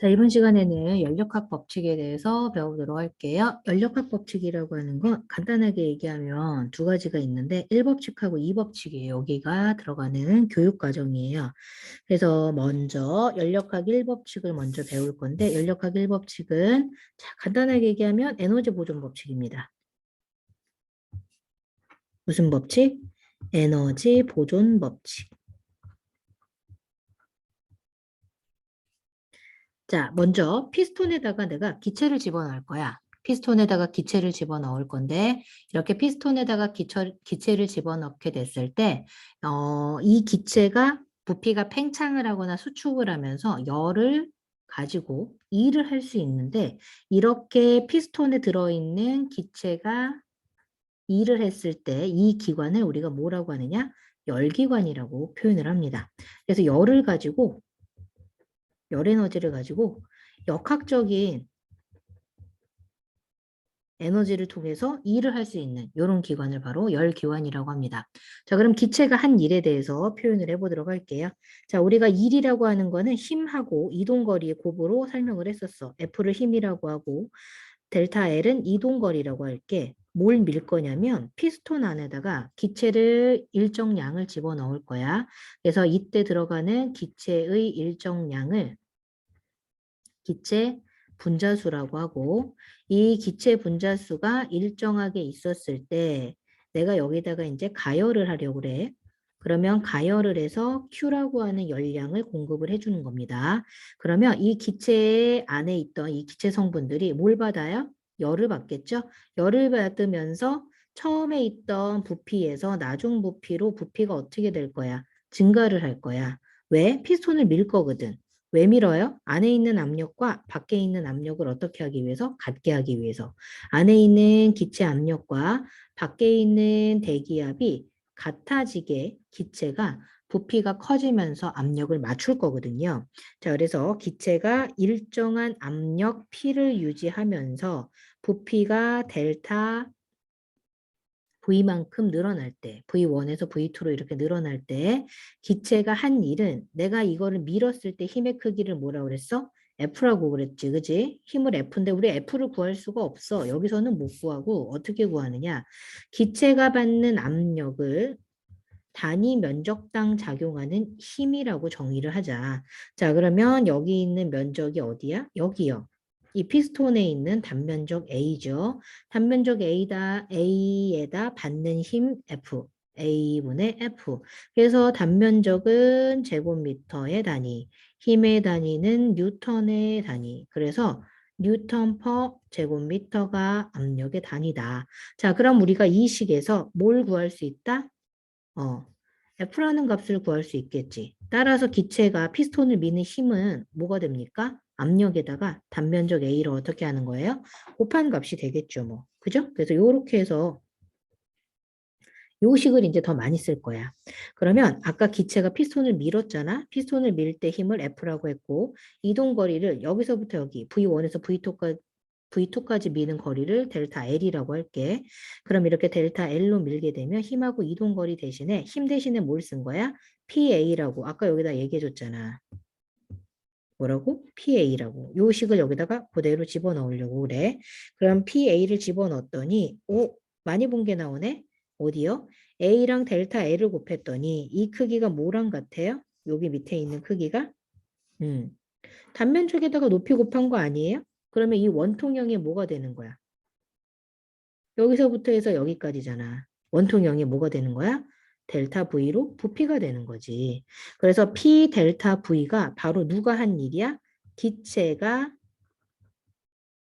자, 이번 시간에는 연력학 법칙에 대해서 배워보도록 할게요. 연력학 법칙이라고 하는 건 간단하게 얘기하면 두 가지가 있는데 1법칙하고 2법칙이 여기가 들어가는 교육 과정이에요. 그래서 먼저 연력학 1법칙을 먼저 배울 건데 연력학 1법칙은 자, 간단하게 얘기하면 에너지 보존 법칙입니다. 무슨 법칙? 에너지 보존 법칙. 자, 먼저 피스톤에다가 내가 기체를 집어넣을 거야. 피스톤에다가 기체를 집어넣을 건데 이렇게 피스톤에다가 기체를 집어넣게 됐을 때 이 기체가 부피가 팽창을 하거나 수축을 하면서 열을 가지고 일을 할 수 있는데 이렇게 피스톤에 들어있는 기체가 일을 했을 때 이 기관을 우리가 뭐라고 하느냐? 열기관이라고 표현을 합니다. 그래서 열 에너지를 가지고 역학적인 에너지를 통해서 일을 할 수 있는 이런 기관을 바로 열기관이라고 합니다. 자, 그럼 기체가 한 일에 대해서 표현을 해보도록 할게요. 자, 우리가 일이라고 하는 거는 힘하고 이동거리의 곱으로 설명을 했었어. F를 힘이라고 하고 델타 L은 이동거리라고 할게. 뭘 밀 거냐면 피스톤 안에다가 기체를 일정량을 집어넣을 거야. 그래서 이때 들어가는 기체의 일정량을 기체 분자수라고 하고 이 기체 분자수가 일정하게 있었을 때 내가 여기다가 이제 가열을 하려고 그래. 그러면 가열을 해서 Q라고 하는 열량을 공급을 해주는 겁니다. 그러면 이 기체 안에 있던 이 기체 성분들이 뭘 받아요? 열을 받겠죠? 열을 받으면서 처음에 있던 부피에서 나중 부피로 부피가 어떻게 될 거야? 증가를 할 거야. 왜? 피스톤을 밀 거거든. 왜 밀어요? 안에 있는 압력과 밖에 있는 압력을 어떻게 하기 위해서? 같게 하기 위해서. 안에 있는 기체 압력과 밖에 있는 대기압이 같아지게 기체가 부피가 커지면서 압력을 맞출 거거든요. 자, 그래서 기체가 일정한 압력 P를 유지하면서 부피가 델타 V만큼 늘어날 때, V1에서 V2로 이렇게 늘어날 때 기체가 한 일은 내가 이거를 밀었을 때 힘의 크기를 뭐라고 그랬어? F라고 그랬지, 그지? 힘을 F인데 우리 F를 구할 수가 없어. 여기서는 못 구하고 어떻게 구하느냐? 기체가 받는 압력을 단위 면적당 작용하는 힘이라고 정의를 하자. 자, 그러면 여기 있는 면적이 어디야? 여기요. 이 피스톤에 있는 단면적 A죠. 단면적 A에다 받는 힘 F. A분의 F. 그래서 단면적은 제곱미터의 단위, 힘의 단위는 뉴턴의 단위. 그래서 뉴턴 퍼 제곱미터가 압력의 단위다. 자, 그럼 우리가 이 식에서 뭘 구할 수 있다? 어, F라는 값을 구할 수 있겠지. 따라서 기체가 피스톤을 미는 힘은 뭐가 됩니까? 압력에다가 단면적 A를 어떻게 하는 거예요? 곱한 값이 되겠죠, 뭐. 그죠? 그래서 요렇게 해서 요 식을 이제 더 많이 쓸 거야. 그러면 아까 기체가 피스톤을 밀었잖아. 피스톤을 밀 때 힘을 F라고 했고 이동 거리를 여기서부터 여기 V1에서 V2까지 미는 거리를 델타 L이라고 할게. 그럼 이렇게 델타 L로 밀게 되면 힘하고 이동 거리 대신에 힘 대신에 뭘 쓴 거야? PA라고 아까 여기다 얘기해 줬잖아. 뭐라고? PA라고. 요 식을 여기다가 그대로 집어넣으려고 그래. 그럼 PA를 집어넣었더니 오, 많이 본 게 나오네. 어디요? A랑 델타 L을 곱했더니 이 크기가 뭐랑 같아요? 여기 밑에 있는 크기가 음, 단면적에다가 높이 곱한 거 아니에요? 그러면 이 원통형이 뭐가 되는 거야? 여기서부터 해서 여기까지잖아. 원통형이 뭐가 되는 거야? 델타 V로 부피가 되는 거지. 그래서 P 델타 V가 바로 누가 한 일이야? 기체가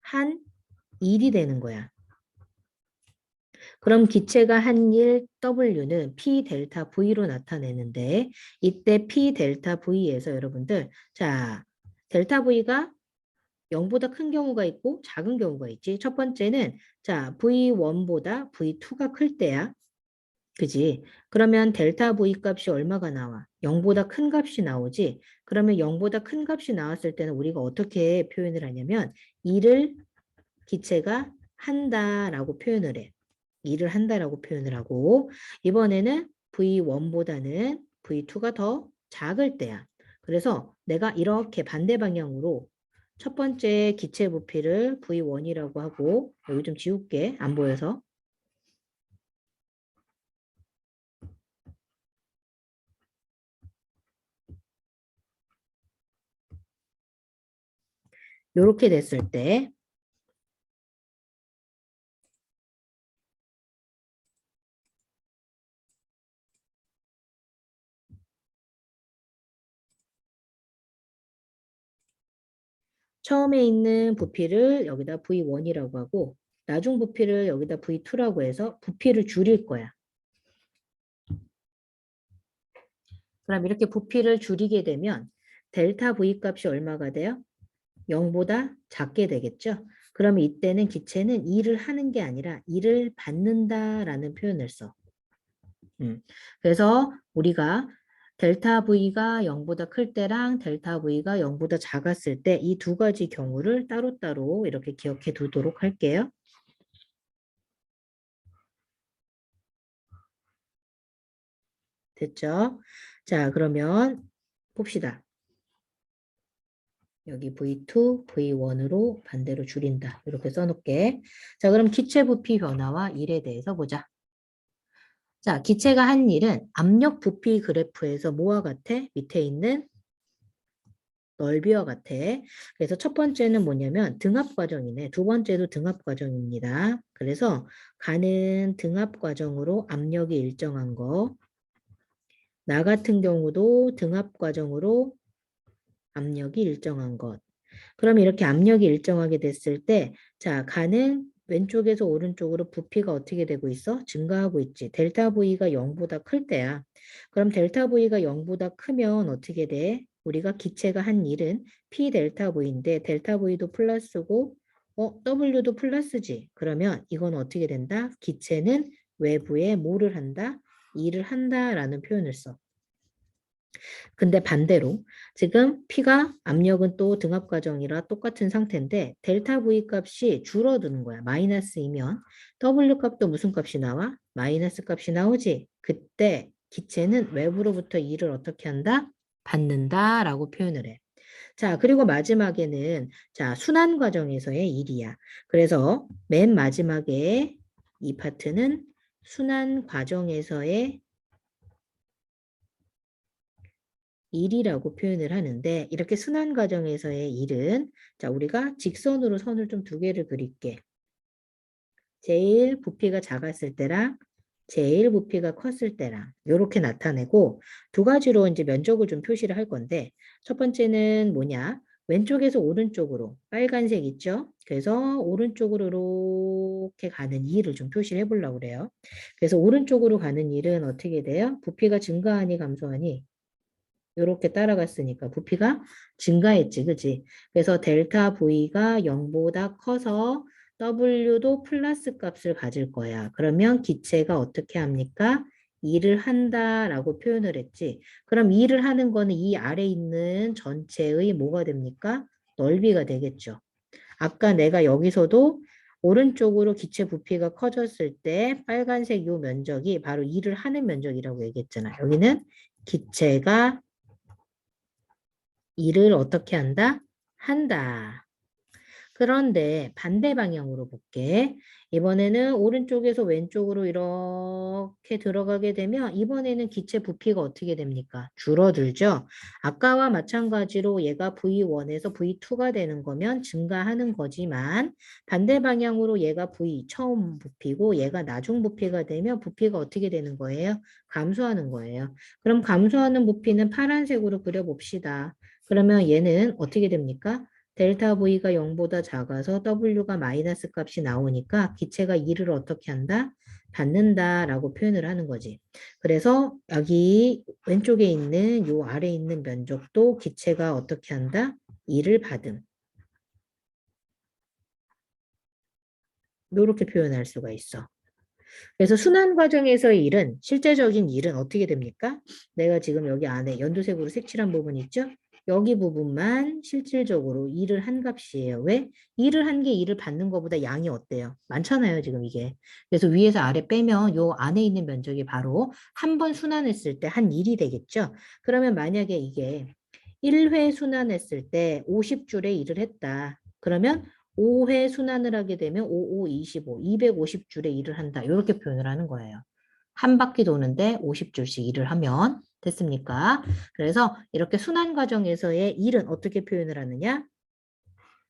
한 일이 되는 거야. 그럼 기체가 한 일 W는 P 델타 V로 나타내는데 이때 P 델타 V에서 여러분들 자 델타 V가 0보다 큰 경우가 있고 작은 경우가 있지. 첫 번째는 자 V1보다 V2가 클 때야. 그지? 그러면 델타 V 값이 얼마가 나와? 0보다 큰 값이 나오지? 그러면 0보다 큰 값이 나왔을 때는 우리가 어떻게 표현을 하냐면 일을 기체가 한다라고 표현을 해. 일을 한다라고 표현을 하고 이번에는 V1보다는 V2가 더 작을 때야. 그래서 내가 이렇게 반대 방향으로 첫 번째 기체 부피를 V1이라고 하고 여기 좀 지울게. 안 보여서. 요렇게 됐을 때 처음에 있는 부피를 여기다 V1이라고 하고 나중 부피를 여기다 V2라고 해서 부피를 줄일 거야. 그럼 이렇게 부피를 줄이게 되면 델타 V 값이 얼마가 돼요? 0보다 작게 되겠죠? 그러면 이때는 기체는 일을 하는 게 아니라 일을 받는다라는 표현을 써. 그래서 우리가 델타 V가 0보다 클 때랑 델타 V가 0보다 작았을 때 이 두 가지 경우를 따로따로 이렇게 기억해 두도록 할게요. 됐죠? 자, 그러면 봅시다. 여기 V2, V1으로 반대로 줄인다. 이렇게 써놓을게. 자, 그럼 기체 부피 변화와 일에 대해서 보자. 자, 기체가 한 일은 압력 부피 그래프에서 뭐와 같아? 밑에 있는 넓이와 같아. 그래서 첫 번째는 뭐냐면 등압 과정이네. 두 번째도 등압 과정입니다. 그래서 가는 등압 과정으로 압력이 일정한 거. 나 같은 경우도 등압 과정으로 압력이 일정한 것. 그럼 이렇게 압력이 일정하게 됐을 때, 자, 가는 왼쪽에서 오른쪽으로 부피가 어떻게 되고 있어? 증가하고 있지. 델타 V가 0보다 클 때야. 그럼 델타 V가 0보다 크면 어떻게 돼? 우리가 기체가 한 일은 P 델타 V인데 델타 V도 플러스고 W도 플러스지. 그러면 이건 어떻게 된다? 기체는 외부에 뭐를 한다? 일을 한다라는 표현을 써. 근데 반대로 지금 P가 압력은 또 등압 과정이라 똑같은 상태인데 델타 V 값이 줄어드는 거야. 마이너스이면 W 값도 무슨 값이 나와? 마이너스 값이 나오지. 그때 기체는 외부로부터 일을 어떻게 한다? 받는다라고 표현을 해. 자, 그리고 마지막에는 자, 순환 과정에서의 일이야. 그래서 맨 마지막에 이 파트는 순환 과정에서의 일이라고 표현을 하는데 이렇게 순환 과정에서의 일은 자 우리가 직선으로 선을 좀 두 개를 그릴게. 제일 부피가 작았을 때랑 제일 부피가 컸을 때랑 이렇게 나타내고 두 가지로 이제 면적을 좀 표시를 할 건데 첫 번째는 뭐냐? 왼쪽에서 오른쪽으로 빨간색 있죠? 그래서 오른쪽으로 이렇게 가는 일을 좀 표시를 해보려고 그래요. 그래서 오른쪽으로 가는 일은 어떻게 돼요? 부피가 증가하니 감소하니? 이렇게 따라갔으니까 부피가 증가했지, 그지? 그래서 델타 V가 0보다 커서 W도 플러스 값을 가질 거야. 그러면 기체가 어떻게 합니까? 일을 한다라고 표현을 했지. 그럼 일을 하는 거는 이 아래 있는 전체의 뭐가 됩니까? 넓이가 되겠죠. 아까 내가 여기서도 오른쪽으로 기체 부피가 커졌을 때 빨간색 요 면적이 바로 일을 하는 면적이라고 얘기했잖아. 여기는 기체가 일을 어떻게 한다? 한다. 그런데 반대 방향으로 볼게. 이번에는 오른쪽에서 왼쪽으로 이렇게 들어가게 되면 이번에는 기체 부피가 어떻게 됩니까? 줄어들죠? 아까와 마찬가지로 얘가 V1에서 V2가 되는 거면 증가하는 거지만 반대 방향으로 얘가 V 처음 부피고 얘가 나중 부피가 되면 부피가 어떻게 되는 거예요? 감소하는 거예요. 그럼 감소하는 부피는 파란색으로 그려봅시다. 그러면 얘는 어떻게 됩니까? 델타 V가 0보다 작아서 W가 마이너스 값이 나오니까 기체가 일을 어떻게 한다? 받는다라고 표현을 하는 거지. 그래서 여기 왼쪽에 있는 요 아래에 있는 면적도 기체가 어떻게 한다? 일을 받음. 이렇게 표현할 수가 있어. 그래서 순환 과정에서의 일은 실제적인 일은 어떻게 됩니까? 내가 지금 여기 안에 연두색으로 색칠한 부분 있죠? 여기 부분만 실질적으로 일을 한 값이에요. 왜? 일을 한 게 일을 받는 것보다 양이 어때요? 많잖아요, 지금 이게. 그래서 위에서 아래 빼면 요 안에 있는 면적이 바로 한 번 순환했을 때 한 일이 되겠죠? 그러면 만약에 이게 1회 순환했을 때 50줄의 일을 했다. 그러면 5회 순환을 하게 되면 5, 5, 25, 250줄의 일을 한다. 이렇게 표현을 하는 거예요. 한 바퀴 도는데 50줄씩 일을 하면 됐습니까? 그래서 이렇게 순환 과정에서의 일은 어떻게 표현을 하느냐?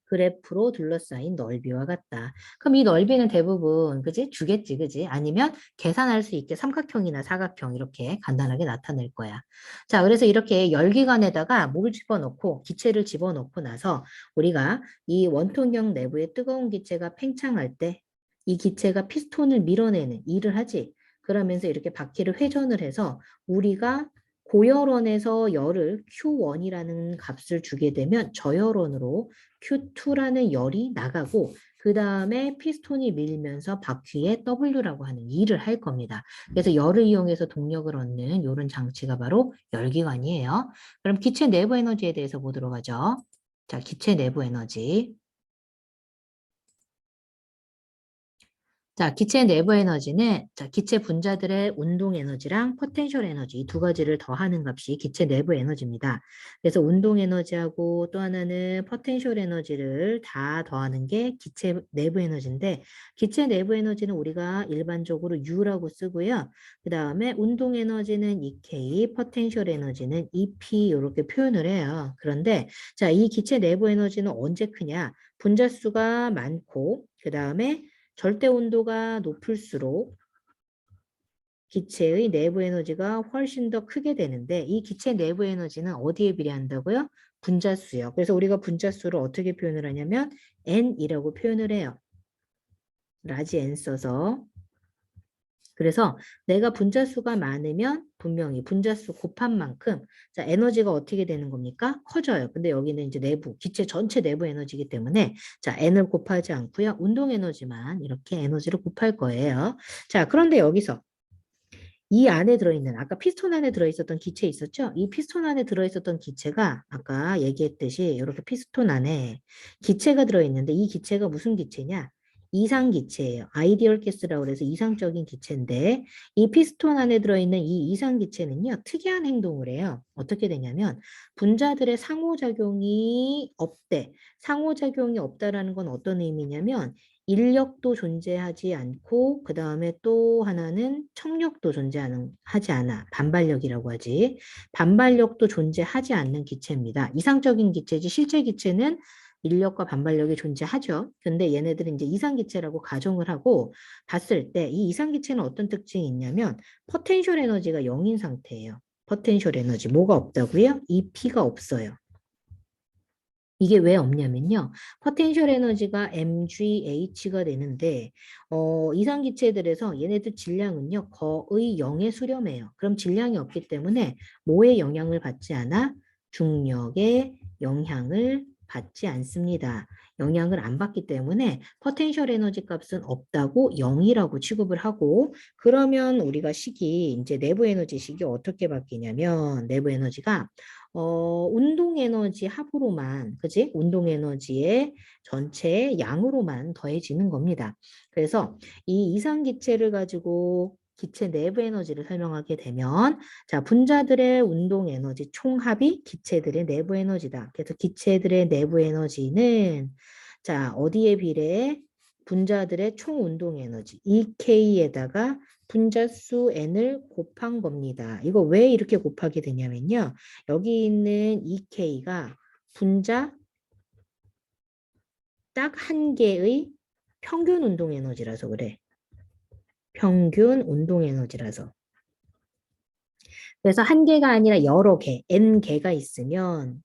그래프로 둘러싸인 넓이와 같다. 그럼 이 넓이는 대부분 그지? 주겠지, 그지? 아니면 계산할 수 있게 삼각형이나 사각형 이렇게 간단하게 나타낼 거야. 자, 그래서 이렇게 열기관에다가 뭘 집어넣고 기체를 집어넣고 나서 우리가 이 원통형 내부에 뜨거운 기체가 팽창할 때 이 기체가 피스톤을 밀어내는 일을 하지. 그러면서 이렇게 바퀴를 회전을 해서 우리가 고열원에서 열을 Q1이라는 값을 주게 되면 저열원으로 Q2라는 열이 나가고 그 다음에 피스톤이 밀면서 바퀴에 W라고 하는 일을 할 겁니다. 그래서 열을 이용해서 동력을 얻는 이런 장치가 바로 열기관이에요. 그럼 기체 내부 에너지에 대해서 보도록 하죠. 자, 기체 내부 에너지. 자, 기체 내부 에너지는 자, 기체 분자들의 운동 에너지랑 포텐셜 에너지 이 두 가지를 더하는 값이 기체 내부 에너지입니다. 그래서 운동 에너지하고 또 하나는 포텐셜 에너지를 다 더하는 게 기체 내부 에너지인데 기체 내부 에너지는 우리가 일반적으로 U라고 쓰고요. 그 다음에 운동 에너지는 EK, 포텐셜 에너지는 EP 이렇게 표현을 해요. 그런데 자, 이 기체 내부 에너지는 언제 크냐? 분자수가 많고 그 다음에 절대 온도가 높을수록 기체의 내부 에너지가 훨씬 더 크게 되는데 이 기체 내부 에너지는 어디에 비례한다고요? 분자수요. 그래서 우리가 분자수를 어떻게 표현을 하냐면 N이라고 표현을 해요. 라지 N 써서. 그래서 내가 분자수가 많으면 분명히 분자수 곱한 만큼 자 에너지가 어떻게 되는 겁니까? 커져요. 근데 여기는 이제 내부 기체 전체 내부 에너지이기 때문에 자 N을 곱하지 않고요. 운동 에너지만 이렇게 에너지를 곱할 거예요. 자 그런데 여기서 이 안에 들어있는 아까 피스톤 안에 들어있었던 기체 있었죠? 이 피스톤 안에 들어있었던 기체가 아까 얘기했듯이 이렇게 피스톤 안에 기체가 들어있는데 이 기체가 무슨 기체냐? 이상 기체예요. 아이디얼 가스라고 해서 이상적인 기체인데 이 피스톤 안에 들어있는 이 이상 기체는요. 특이한 행동을 해요. 어떻게 되냐면 분자들의 상호작용이 없대. 상호작용이 없다라는 건 어떤 의미냐면 인력도 존재하지 않고 그 다음에 또 하나는 청력도 존재하지 않아. 반발력이라고 하지. 반발력도 존재하지 않는 기체입니다. 이상적인 기체지 실제 기체는 인력과 반발력이 존재하죠. 근데 얘네들은 이제 이상기체라고 가정을 하고 봤을 때 이 이상기체는 어떤 특징이 있냐면 포텐셜 에너지가 0인 상태예요. 포텐셜 에너지 뭐가 없다고요? EP가 없어요. 이게 왜 없냐면요. 포텐셜 에너지가 mgh가 되는데 이상기체들에서 얘네들 질량은요. 거의 0에 수렴해요. 그럼 질량이 없기 때문에 뭐의 영향을 받지 않아? 중력의 영향을 받지 않습니다. 영향을 안 받기 때문에 포텐셜 에너지 값은 없다고 0이라고 취급을 하고 그러면 우리가 식이 이제 내부 에너지 식이 어떻게 바뀌냐면 내부 에너지가 운동 에너지 합으로만, 그지? 운동 에너지의 전체 양으로만 더해지는 겁니다. 그래서 이 이상 기체를 가지고 기체 내부 에너지를 설명하게 되면, 자, 분자들의 운동 에너지 총합이 기체들의 내부 에너지다. 그래서 기체들의 내부 에너지는, 자, 어디에 비례해? 분자들의 총 운동 에너지, EK에다가 분자수 N을 곱한 겁니다. 이거 왜 이렇게 곱하게 되냐면요. 여기 있는 EK가 분자 딱 한 개의 평균 운동 에너지라서 그래. 평균 운동 에너지라서. 그래서 한 개가 아니라 여러 개, N개가 있으면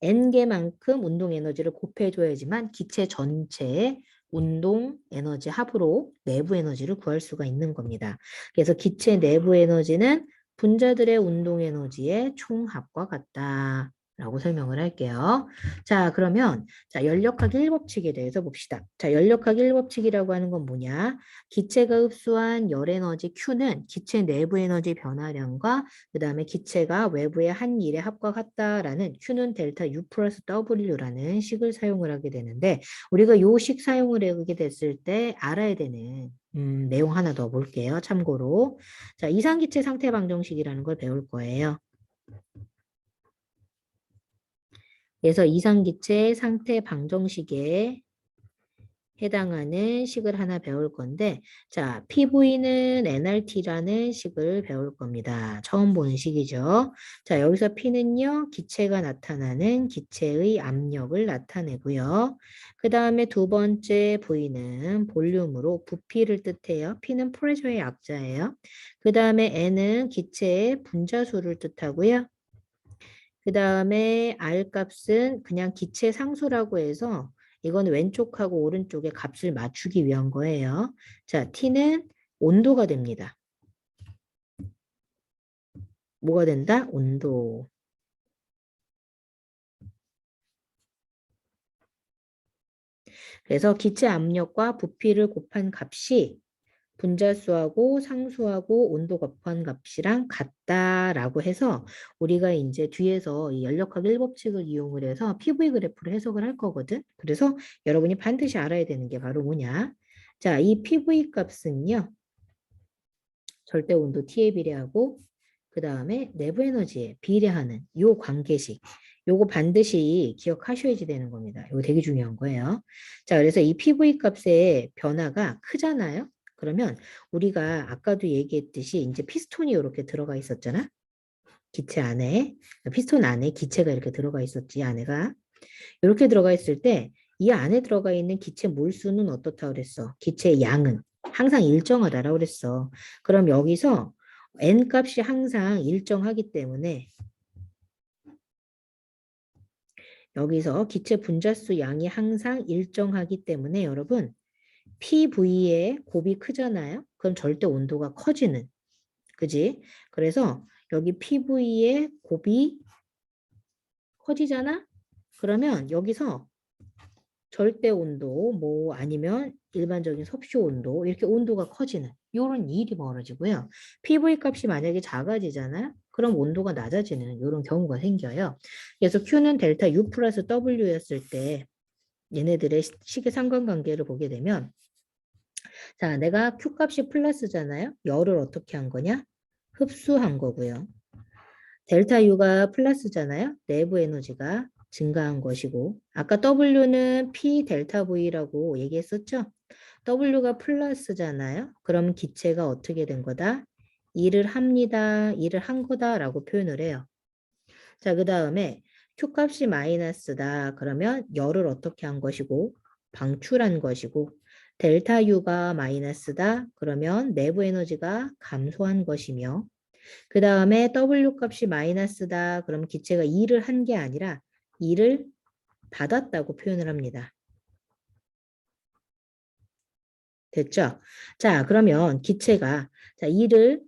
N개만큼 운동 에너지를 곱해줘야지만 기체 전체의 운동 에너지 합으로 내부 에너지를 구할 수가 있는 겁니다. 그래서 기체 내부 에너지는 분자들의 운동 에너지의 총합과 같다. 라고 설명을 할게요. 자, 그러면 자, 연력학 1법칙에 대해서 봅시다. 자, 연력학 1법칙이라고 하는 건 뭐냐? 기체가 흡수한 열 에너지 Q는 기체 내부 에너지 변화량과 그 다음에 기체가 외부의 한 일의 합과 같다라는 Q는 델타 U 플러스 W라는 식을 사용을 하게 되는데 우리가 요 식 사용을 하게 됐을 때 알아야 되는 내용 하나 더 볼게요. 참고로. 자, 이상기체 상태 방정식이라는 걸 배울 거예요. 그래서 이상기체 상태 방정식에 해당하는 식을 하나 배울 건데, 자, PV는 nRT라는 식을 배울 겁니다. 처음 보는 식이죠. 자, 여기서 P는요, 기체가 나타나는 기체의 압력을 나타내고요. 그 다음에 두 번째 V는 볼륨으로 부피를 뜻해요. P는 프레셔의 약자예요. 그 다음에 N은 기체의 분자수를 뜻하고요. 그 다음에 R 값은 그냥 기체 상수라고 해서 이건 왼쪽하고 오른쪽에 값을 맞추기 위한 거예요. 자, T는 온도가 됩니다. 뭐가 된다? 온도. 그래서 기체 압력과 부피를 곱한 값이 분자수하고 상수하고 온도 곱한 값이랑 같다라고 해서 우리가 이제 뒤에서 이 연력학 1법칙을 이용을 해서 PV 그래프를 해석을 할 거거든. 그래서 여러분이 반드시 알아야 되는 게 바로 뭐냐? 자, 이 PV 값은요. 절대 온도 T에 비례하고 그 다음에 내부 에너지에 비례하는 요 관계식. 요거 반드시 기억하셔야지 되는 겁니다. 이거 되게 중요한 거예요. 자, 그래서 이 PV 값의 변화가 크잖아요. 그러면 우리가 아까도 얘기했듯이 이제 피스톤이 이렇게 들어가 있었잖아. 기체 안에. 피스톤 안에 기체가 이렇게 들어가 있었지, 안에가. 이렇게 들어가 있을 때 이 안에 들어가 있는 기체 몰수는 어떻다고 그랬어? 기체의 양은 항상 일정하다라고 그랬어. 그럼 여기서 n 값이 항상 일정하기 때문에 여기서 기체 분자수 양이 항상 일정하기 때문에 여러분 PV의 곱이 크잖아요. 그럼 절대 온도가 커지는. 그지? 그래서 여기 PV의 곱이 커지잖아? 그러면 여기서 절대 온도, 뭐 아니면 일반적인 섭씨 온도, 이렇게 온도가 커지는 이런 일이 벌어지고요. PV 값이 만약에 작아지잖아요. 그럼 온도가 낮아지는 이런 경우가 생겨요. 그래서 Q는 델타 U 플러스 W였을 때 얘네들의 식의 상관관계를 보게 되면 자, 내가 Q 값이 플러스잖아요. 열을 어떻게 한 거냐? 흡수한 거고요. 델타 U가 플러스잖아요. 내부 에너지가 증가한 것이고 아까 W는 P 델타 V라고 얘기했었죠. W가 플러스잖아요. 그럼 기체가 어떻게 된 거다? 일을 합니다. 일을 한 거다라고 표현을 해요. 자, 그 다음에 Q값이 마이너스다. 그러면 열을 어떻게 한 것이고 방출한 것이고 델타 U가 마이너스다. 그러면 내부 에너지가 감소한 것이며 그 다음에 W 값이 마이너스다. 그럼 기체가 일을 한 게 아니라 일을 받았다고 표현을 합니다. 됐죠? 자, 그러면 기체가 자,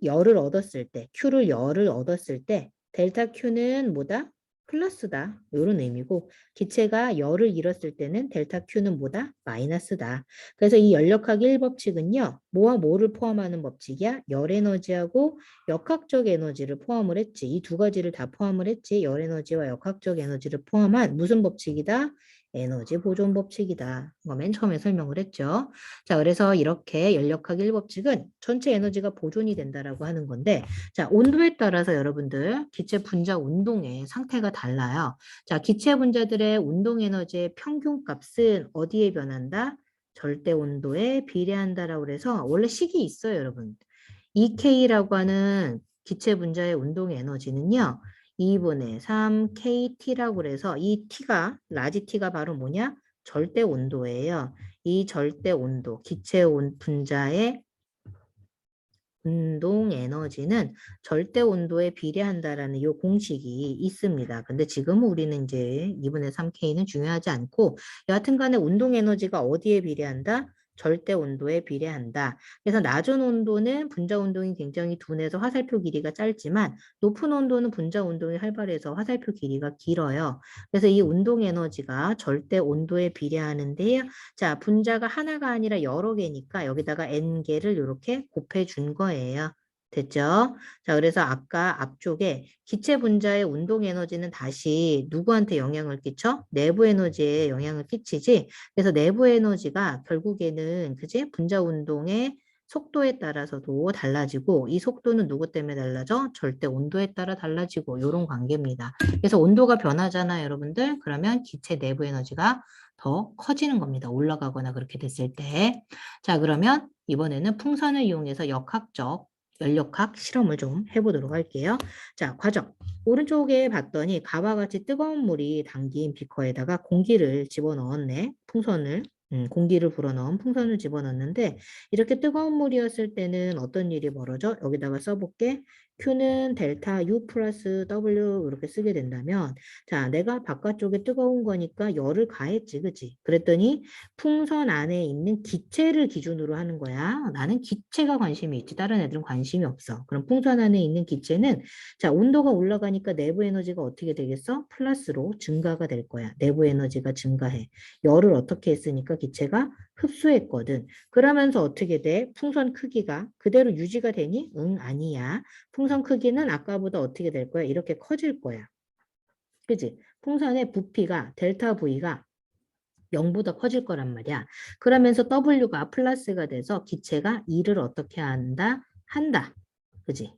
열을 얻었을 때, Q를 열을 얻었을 때 델타 Q는 뭐다? 플러스다. 이런 의미고 기체가 열을 잃었을 때는 델타 Q는 뭐다? 마이너스다. 그래서 이 연력학 1법칙은요. 뭐와 뭐를 포함하는 법칙이야? 열 에너지하고 역학적 에너지를 포함을 했지. 이 두 가지를 다 포함을 했지. 열 에너지와 역학적 에너지를 포함한 무슨 법칙이다? 에너지 보존 법칙이다. 이거 맨 처음에 설명을 했죠. 자, 그래서 이렇게 연력학 1법칙은 전체 에너지가 보존이 된다라고 하는 건데, 자, 온도에 따라서 여러분들 기체 분자 운동의 상태가 달라요. 자, 기체 분자들의 운동 에너지의 평균 값은 어디에 변한다? 절대 온도에 비례한다라고 그래서 원래 식이 있어요, 여러분. EK라고 하는 기체 분자의 운동 에너지는요. 2분의 3 KT라고 그래서 이 T가 라지 T가 바로 뭐냐? 절대 온도예요. 이 절대 온도, 기체 분자의 운동 에너지는 절대 온도에 비례한다라는 이 공식이 있습니다. 근데 지금 우리는 이제 2분의 3K는 중요하지 않고 여하튼 간에 운동 에너지가 어디에 비례한다? 절대 온도에 비례한다. 그래서 낮은 온도는 분자 운동이 굉장히 둔해서 화살표 길이가 짧지만 높은 온도는 분자 운동이 활발해서 화살표 길이가 길어요. 그래서 이 운동 에너지가 절대 온도에 비례하는데요. 자, 분자가 하나가 아니라 여러 개니까 여기다가 n개를 이렇게 곱해준 거예요. 됐죠? 자, 그래서 아까 앞쪽에 기체 분자의 운동 에너지는 다시 누구한테 영향을 끼쳐? 내부 에너지에 영향을 끼치지. 그래서 내부 에너지가 결국에는 그지? 분자 운동에 속도에 따라서도 달라지고 이 속도는 누구 때문에 달라져? 절대 온도에 따라 달라지고 이런 관계입니다. 그래서 온도가 변하잖아요, 여러분들. 그러면 기체 내부 에너지가 더 커지는 겁니다. 올라가거나 그렇게 됐을 때. 자, 그러면 이번에는 풍선을 이용해서 역학적 연력학 실험을 좀 해보도록 할게요. 자, 과정. 오른쪽에 봤더니 가와 같이 뜨거운 물이 담긴 비커에다가 공기를 집어넣었네. 공기를 불어넣은 풍선을 집어넣는데 이렇게 뜨거운 물이었을 때는 어떤 일이 벌어져? 여기다가 써볼게. Q는 델타 U 플러스 W 이렇게 쓰게 된다면 자, 내가 바깥쪽에 뜨거운 거니까 열을 가했지, 그치? 그랬더니 풍선 안에 있는 기체를 기준으로 하는 거야. 나는 기체가 관심이 있지. 다른 애들은 관심이 없어. 그럼 풍선 안에 있는 기체는 자, 온도가 올라가니까 내부 에너지가 어떻게 되겠어? 플러스로 증가가 될 거야. 내부 에너지가 증가해. 열을 어떻게 했으니까 기체가 흡수했거든. 그러면서 어떻게 돼? 풍선 크기가 그대로 유지가 되니? 응, 아니야. 풍선 크기는 아까보다 어떻게 될 거야? 이렇게 커질 거야. 그지? 풍선의 부피가 델타 V가 0보다 커질 거란 말이야. 그러면서 W가 플러스가 돼서 기체가 일을 어떻게 한다? 한다. 그지?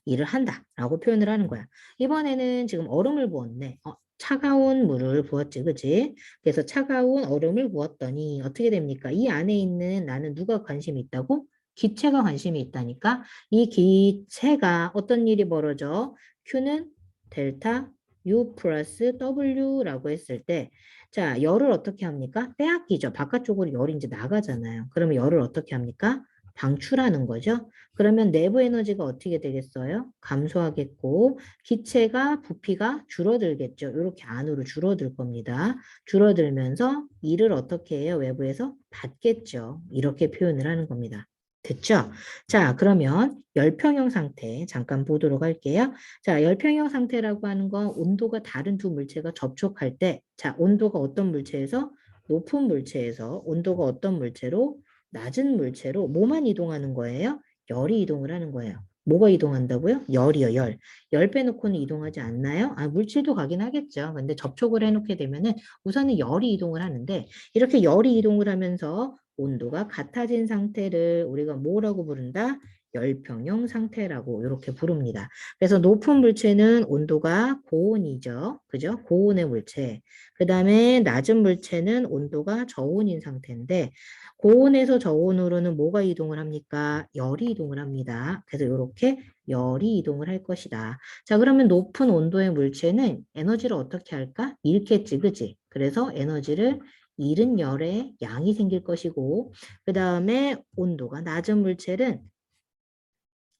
일을 한다. 라고 표현을 하는 거야. 이번에는 지금 얼음을 부었네. 차가운 물을 부었지. 그지? 그래서 차가운 얼음을 부었더니 어떻게 됩니까? 이 안에 있는 나는 누가 관심이 있다고? 기체가 관심이 있다니까? 이 기체가 어떤 일이 벌어져? Q는 델타 U 플러스 W라고 했을 때 자, 열을 어떻게 합니까? 빼앗기죠. 바깥쪽으로 열이 이제 나가잖아요. 그러면 열을 어떻게 합니까? 방출하는 거죠. 그러면 내부 에너지가 어떻게 되겠어요? 감소하겠고 기체가 부피가 줄어들겠죠. 이렇게 안으로 줄어들 겁니다. 줄어들면서 일을 어떻게 해요? 외부에서 받겠죠. 이렇게 표현을 하는 겁니다. 됐죠? 자, 그러면 열평형 상태 잠깐 보도록 할게요. 자, 열평형 상태라고 하는 건 온도가 다른 두 물체가 접촉할 때, 자, 온도가 어떤 물체에서? 높은 물체에서 온도가 어떤 물체로? 낮은 물체로 뭐만 이동하는 거예요? 열이 이동을 하는 거예요. 뭐가 이동한다고요? 열이요, 열. 열 빼놓고는 이동하지 않나요? 아, 물질도 가긴 하겠죠. 근데 접촉을 해놓게 되면은 우선은 열이 이동을 하는데 이렇게 열이 이동을 하면서 온도가 같아진 상태를 우리가 뭐라고 부른다? 열평형 상태라고 이렇게 부릅니다. 그래서 높은 물체는 온도가 고온이죠. 그죠? 고온의 물체. 그 다음에 낮은 물체는 온도가 저온인 상태인데 고온에서 저온으로는 뭐가 이동을 합니까? 열이 이동을 합니다. 그래서 이렇게 열이 이동을 할 것이다. 자, 그러면 높은 온도의 물체는 에너지를 어떻게 할까? 잃겠지, 그지? 그래서 에너지를 잃은 열의 양이 생길 것이고 그 다음에 온도가 낮은 물체는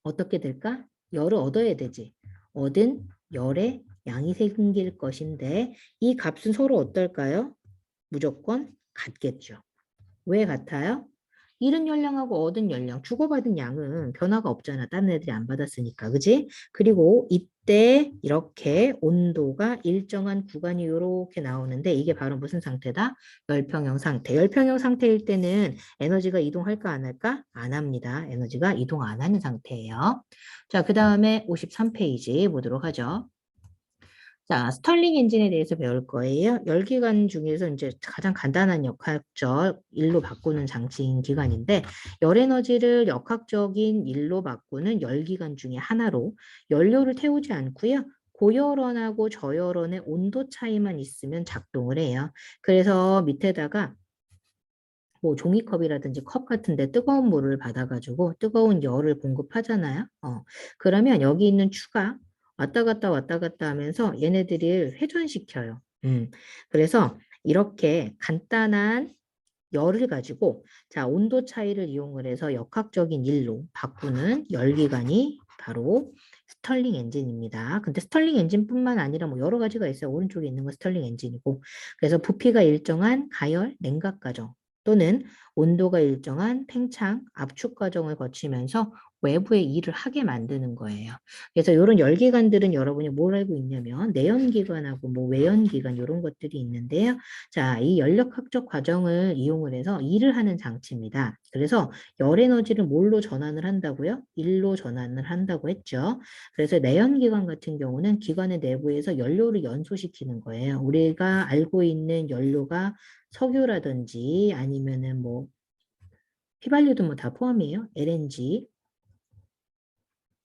어떻게 될까? 열을 얻어야 되지. 얻은 열의 양이 생길 것인데 이 값은 서로 어떨까요? 무조건 같겠죠. 왜 같아요? 잃은 열량하고 얻은 열량, 주고받은 양은 변화가 없잖아. 다른 애들이 안 받았으니까. 그지? 그리고 이때 이렇게 온도가 일정한 구간이 이렇게 나오는데 이게 바로 무슨 상태다? 열평형 상태. 열평형 상태일 때는 에너지가 이동할까 안 할까? 안 합니다. 에너지가 이동 안 하는 상태예요. 자, 그 다음에 53페이지 보도록 하죠. 자, 스털링 엔진에 대해서 배울 거예요. 열기관 중에서 이제 가장 간단한 역학적 일로 바꾸는 장치인 기관인데, 열 에너지를 역학적인 일로 바꾸는 열기관 중에 하나로 연료를 태우지 않고요. 고열원하고 저열원의 온도 차이만 있으면 작동을 해요. 그래서 밑에다가 뭐 종이컵이라든지 컵 같은데 뜨거운 물을 받아가지고 뜨거운 열을 공급하잖아요. 그러면 여기 있는 추가 왔다 갔다 하면서 얘네들을 회전시켜요. 그래서 이렇게 간단한 열을 가지고 자 온도 차이를 이용을 해서 역학적인 일로 바꾸는 열기관이 바로 스털링 엔진입니다. 근데 스털링 엔진뿐만 아니라 뭐 여러 가지가 있어요. 오른쪽에 있는 건 스털링 엔진이고 그래서 부피가 일정한 가열 냉각 과정 또는 온도가 일정한 팽창 압축 과정을 거치면서 외부의 일을 하게 만드는 거예요. 그래서 이런 열기관들은 여러분이 뭘 알고 있냐면 내연기관하고 뭐 외연기관 이런 것들이 있는데요. 자, 이 연력학적 과정을 이용을 해서 일을 하는 장치입니다. 그래서 열 에너지를 뭘로 전환을 한다고요? 일로 전환을 한다고 했죠. 그래서 내연기관 같은 경우는 기관의 내부에서 연료를 연소시키는 거예요. 우리가 알고 있는 연료가 석유라든지 아니면은 뭐 휘발유도 뭐 다 포함이에요. LNG,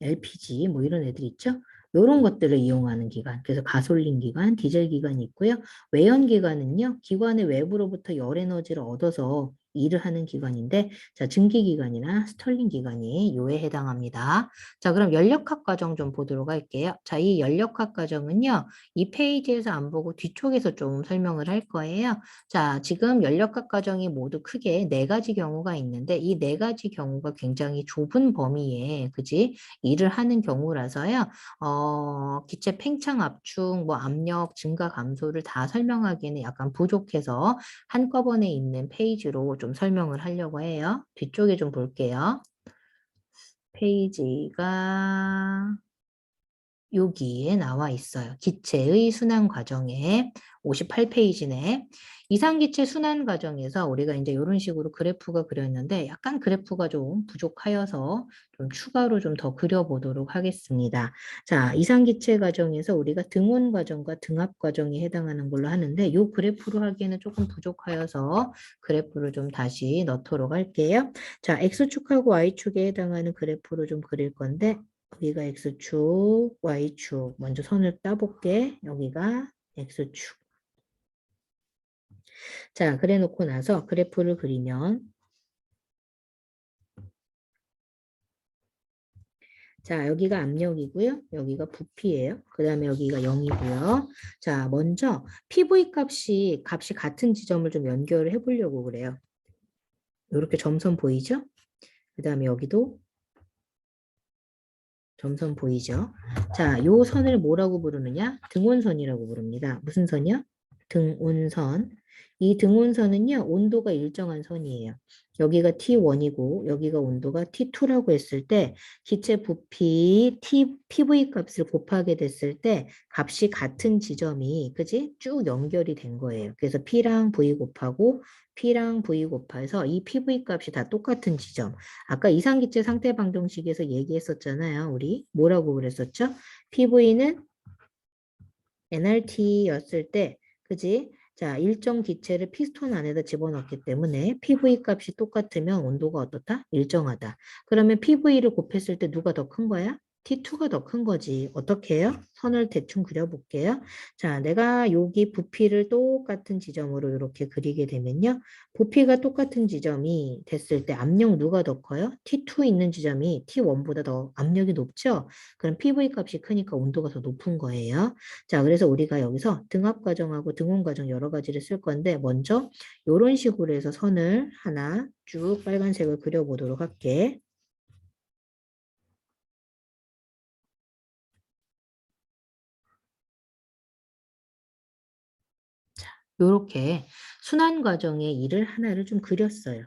LPG 뭐 이런 애들 있죠? 이런 것들을 이용하는 기관. 그래서 가솔린 기관, 디젤 기관이 있고요. 외연 기관은요. 기관의 외부로부터 열 에너지를 얻어서 일을 하는 기관인데 자, 증기 기관이나 스털링 기관이 요에 해당합니다. 자, 그럼 연력학 과정 좀 보도록 할게요. 자, 이 연력학 과정은요. 이 페이지에서 안 보고 뒤쪽에서 좀 설명을 할 거예요. 자, 지금 연력학 과정이 모두 크게 네 가지 경우가 있는데 이 네 가지 경우가 굉장히 좁은 범위에 그지? 일을 하는 경우라서요. 기체 팽창 압축, 뭐 압력 증가 감소를 다 설명하기에는 약간 부족해서 한꺼번에 있는 페이지로 좀 설명을 하려고 해요. 뒤쪽에 좀 볼게요. 페이지가 여기에 나와 있어요. 기체의 순환 과정에 58페이지네. 이상기체 순환 과정에서 우리가 이제 이런 식으로 그래프가 그렸는데 약간 그래프가 좀 부족하여서 좀 추가로 좀 더 그려보도록 하겠습니다. 자, 이상기체 과정에서 우리가 등온 과정과 등압 과정이 해당하는 걸로 하는데 이 그래프로 하기에는 조금 부족하여서 그래프를 좀 다시 넣도록 할게요. 자, X축하고 Y축에 해당하는 그래프로 좀 그릴 건데 여기가 X축, Y축. 먼저 선을 따볼게. 여기가 X축. 자, 그래 놓고 나서 그래프를 그리면 자, 여기가 압력이고요. 여기가 부피예요. 그 다음에 여기가 0이고요. 자, 먼저 PV 값이 같은 지점을 좀 연결을 해보려고 그래요. 이렇게 점선 보이죠? 그 다음에 여기도 점선 보이죠? 자, 요 선을 뭐라고 부르느냐? 등온선이라고 부릅니다. 무슨 선이요? 등온선. 이 등온선은요, 온도가 일정한 선이에요. 여기가 T1이고, 여기가 온도가 T2라고 했을 때, 기체 부피 PV 값을 곱하게 됐을 때, 값이 같은 지점이, 그지? 쭉 연결이 된 거예요. 그래서 P랑 V 곱하고, P랑 V 곱해서 이 PV 값이 다 똑같은 지점. 아까 이상기체 상태 방정식에서 얘기했었잖아요. 우리 뭐라고 그랬었죠? PV는 nRT였을 때, 그지? 자, 일정 기체를 피스톤 안에다 집어넣기 때문에 PV 값이 똑같으면 온도가 어떻다? 일정하다. 그러면 PV를 곱했을 때 누가 더 큰 거야? T2가 더 큰 거지. 어떻게 해요? 선을 대충 그려볼게요. 자, 내가 여기 부피를 똑같은 지점으로 이렇게 그리게 되면요. 부피가 똑같은 지점이 됐을 때 압력 누가 더 커요? T2 있는 지점이 T1보다 더 압력이 높죠? 그럼 PV 값이 크니까 온도가 더 높은 거예요. 자, 그래서 우리가 여기서 등압 과정하고 등온 과정 여러 가지를 쓸 건데 먼저 이런 식으로 해서 선을 하나 쭉 빨간색을 그려보도록 할게. 이렇게 순환 과정의 일을 하나를 좀 그렸어요.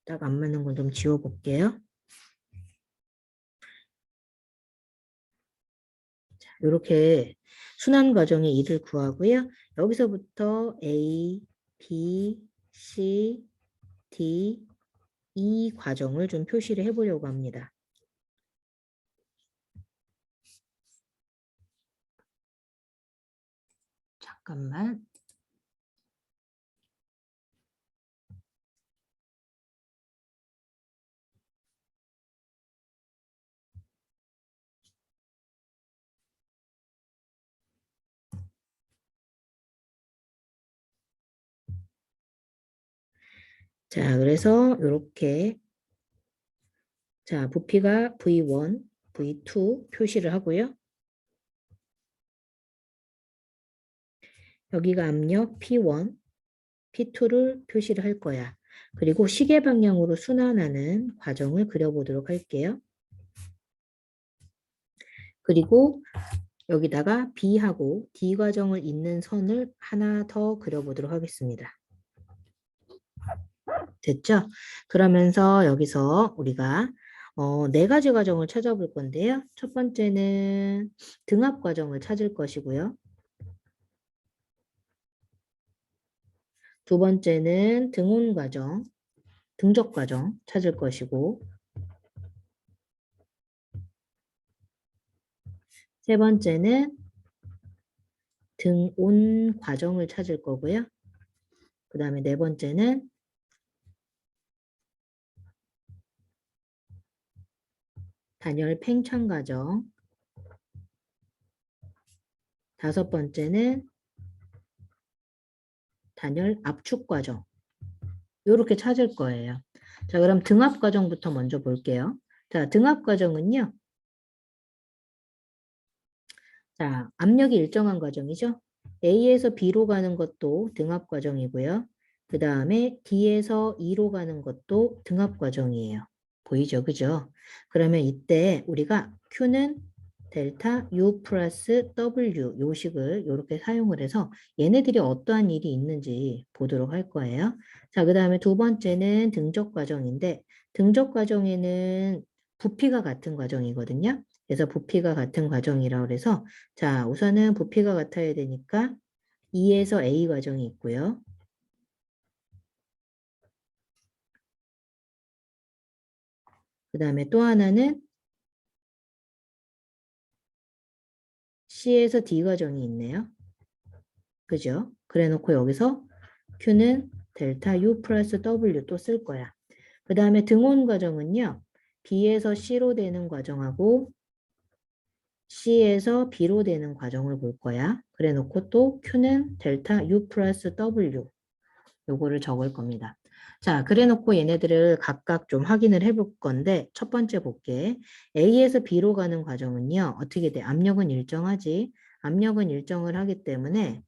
딱 안 맞는 건 좀 지워볼게요. 이렇게 순환 과정의 일을 구하고요. 여기서부터 A, B, C, D, E 과정을 좀 표시를 해보려고 합니다. 잠깐만. 자, 그래서 이렇게 자, 부피가 V1, V2 표시를 하고요. 여기가 압력 P1, P2를 표시를 할 거야. 그리고 시계 방향으로 순환하는 과정을 그려보도록 할게요. 그리고 여기다가 B하고 D 과정을 잇는 선을 하나 더 그려보도록 하겠습니다. 됐죠? 그러면서 여기서 우리가 네 가지 과정을 찾아볼 건데요. 첫 번째는 등압 과정을 찾을 것이고요. 두 번째는 등온 과정, 등적 과정 찾을 것이고 세 번째는 등온 과정을 찾을 거고요. 그 다음에 네 번째는 단열 팽창 과정. 다섯 번째는 단열 압축 과정. 요렇게 찾을 거예요. 자, 그럼 등압 과정부터 먼저 볼게요. 자, 등압 과정은요. 자, 압력이 일정한 과정이죠. A에서 B로 가는 것도 등압 과정이고요. 그 다음에 D에서 E로 가는 것도 등압 과정이에요. 보이죠? 그죠? 그러면 이때 우리가 Q는 델타 U 플러스 W 요식을 이렇게 사용을 해서 얘네들이 어떠한 일이 있는지 보도록 할 거예요. 자, 그 다음에 두 번째는 등적 과정인데 등적 과정에는 부피가 같은 과정이거든요. 그래서 부피가 같은 과정이라고 그래서 자, 우선은 부피가 같아야 되니까 2에서 A 과정이 있고요. 그 다음에 또 하나는 C에서 D 과정이 있네요. 그죠? 그래 놓고 여기서 Q는 델타 U 플러스 W 또 쓸 거야. 그 다음에 등온 과정은요. B에서 C로 되는 과정하고 C에서 B로 되는 과정을 볼 거야. 그래 놓고 또 Q는 델타 U 플러스 W 요거를 적을 겁니다. 자, 그래 놓고 얘네들을 각각 좀 확인을 해볼 건데 첫 번째 볼게. A에서 B로 가는 과정은요. 어떻게 돼? 압력은 일정하지. 압력은 일정을 하기 때문에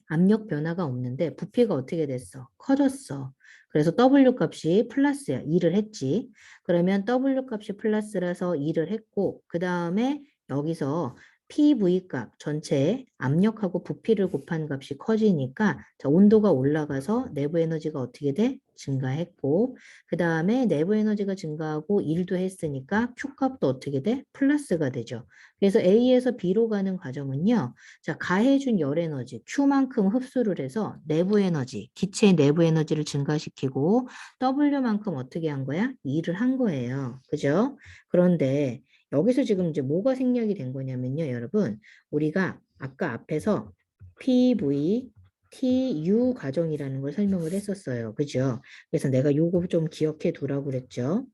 압력 변화가 없는데 부피가 어떻게 됐어? 커졌어. 그래서 W 값이 플러스야. 2를 했지. 그러면 W 값이 플러스라서 2를 했고 그 다음에 여기서 PV 값 전체 압력하고 부피를 곱한 값이 커지니까 자, 온도가 올라가서 내부 에너지가 어떻게 돼? 증가했고 그 다음에 내부 에너지가 증가하고 1도 했으니까 Q 값도 어떻게 돼? 플러스가 되죠. 그래서 A에서 B로 가는 과정은요. 자, 가해준 열 에너지 Q만큼 흡수를 해서 내부 에너지, 기체의 내부 에너지를 증가시키고 W만큼 어떻게 한 거야? 일을 한 거예요. 그죠? 그런데 여기서 지금 이제 뭐가 생략이 된 거냐면요, 여러분. 우리가 아까 앞에서 PV, TU 과정이라는 걸 설명을 했었어요. 그죠? 그래서 내가 요거 좀 기억해 두라고 그랬죠.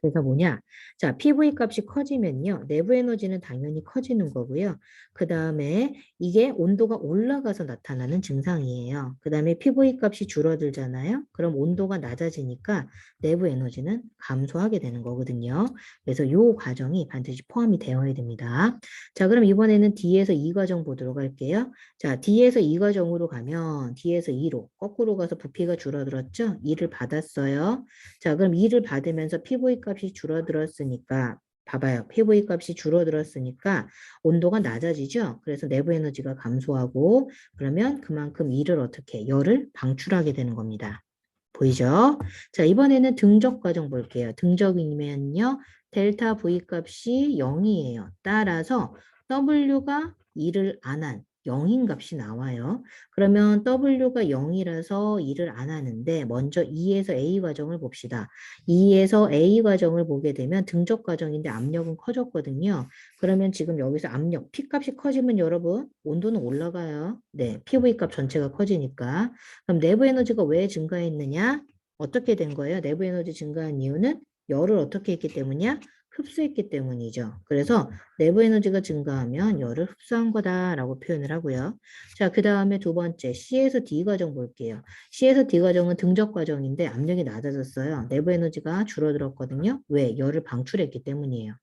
그래서 뭐냐? 자, PV 값이 커지면요. 내부 에너지는 당연히 커지는 거고요. 그 다음에 이게 온도가 올라가서 나타나는 증상이에요. 그 다음에 PV 값이 줄어들잖아요. 그럼 온도가 낮아지니까 내부 에너지는 감소하게 되는 거거든요. 그래서 이 과정이 반드시 포함이 되어야 됩니다. 자, 그럼 이번에는 D에서 E 과정 보도록 할게요. 자, D에서 E 과정으로 가면 D에서 E로 거꾸로 가서 부피가 줄어들었죠? E를 받았어요. 자, 그럼 2를 받으면서 PV 값이 줄어들었으니까 봐봐요. PV 값이 줄어들었으니까 온도가 낮아지죠. 그래서 내부 에너지가 감소하고 그러면 그만큼 2를 어떻게 열을 방출하게 되는 겁니다. 보이죠? 자, 이번에는 등적 과정 볼게요. 등적이면요. 델타 V 값이 0이에요. 따라서 W가 2를 안 한 0인 값이 나와요. 그러면 W가 0이라서 2를 안 하는데 먼저 2에서 A 과정을 봅시다. 2에서 A 과정을 보게 되면 등적 과정인데 압력은 커졌거든요. 그러면 지금 여기서 압력, P 값이 커지면 여러분 온도는 올라가요. 네, PV 값 전체가 커지니까. 그럼 내부 에너지가 왜 증가했느냐? 어떻게 된 거예요? 내부 에너지 증가한 이유는 열을 어떻게 했기 때문이야? 흡수했기 때문이죠. 그래서 내부 에너지가 증가하면 열을 흡수한 거다라고 표현을 하고요. 자, 그 다음에 두 번째 C에서 D 과정 볼게요. C에서 D 과정은 등적 과정인데 압력이 낮아졌어요. 내부 에너지가 줄어들었거든요. 왜? 열을 방출했기 때문이에요.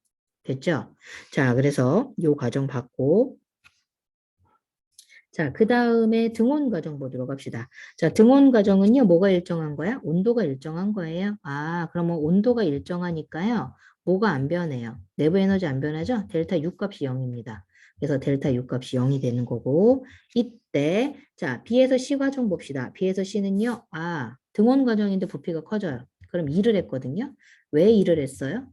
됐죠? 자, 그래서 이 과정 받고 자, 그 다음에 등온 과정 보도록 합시다. 자, 등온 과정은요, 뭐가 일정한 거야? 온도가 일정한 거예요. 아, 그러면 온도가 일정하니까요, 뭐가 안 변해요? 내부 에너지 안 변하죠? 델타 U 값이 0입니다. 그래서 델타 U 값이 0이 되는 거고, 이때, 자, B에서 C 과정 봅시다. B에서 C는요, 아, 등온 과정인데 부피가 커져요. 그럼 2를 했거든요. 왜 2를 했어요?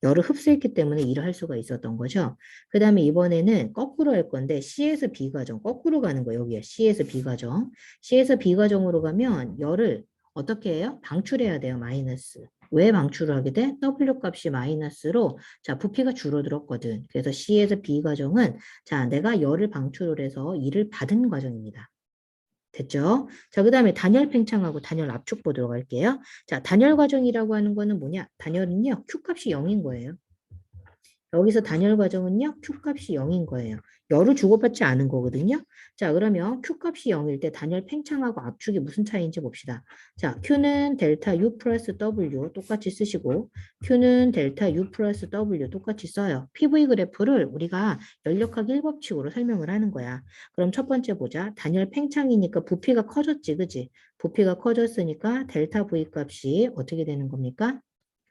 열을 흡수했기 때문에 일을 할 수가 있었던 거죠. 그 다음에 이번에는 거꾸로 할 건데 C에서 B 과정 거꾸로 가는 거예요. 여기에 C에서 B 과정. C에서 B 과정으로 가면 열을 어떻게 해요? 방출해야 돼요. 마이너스. 왜 방출을 하게 돼? W 값이 마이너스로 자 부피가 줄어들었거든. 그래서 C에서 B 과정은 자 내가 열을 방출을 해서 일을 받은 과정입니다. 됐죠? 자, 그 다음에 단열 팽창하고 단열 압축 보도록 할게요. 자, 단열 과정이라고 하는 거는 뭐냐? 단열은요, Q값이 0인 거예요. 여기서 단열 과정은요, Q값이 0인 거예요. 열을 주고받지 않은 거거든요. 자, 그러면 Q값이 0일 때 단열 팽창하고 압축이 무슨 차이인지 봅시다. 자, Q는 델타 U 플러스 W 똑같이 쓰시고, Q는 델타 U 플러스 W 똑같이 써요. PV 그래프를 우리가 연력학 1법칙으로 설명을 하는 거야. 그럼 첫 번째 보자. 단열 팽창이니까 부피가 커졌지, 그지? 부피가 커졌으니까 델타 V 값이 어떻게 되는 겁니까?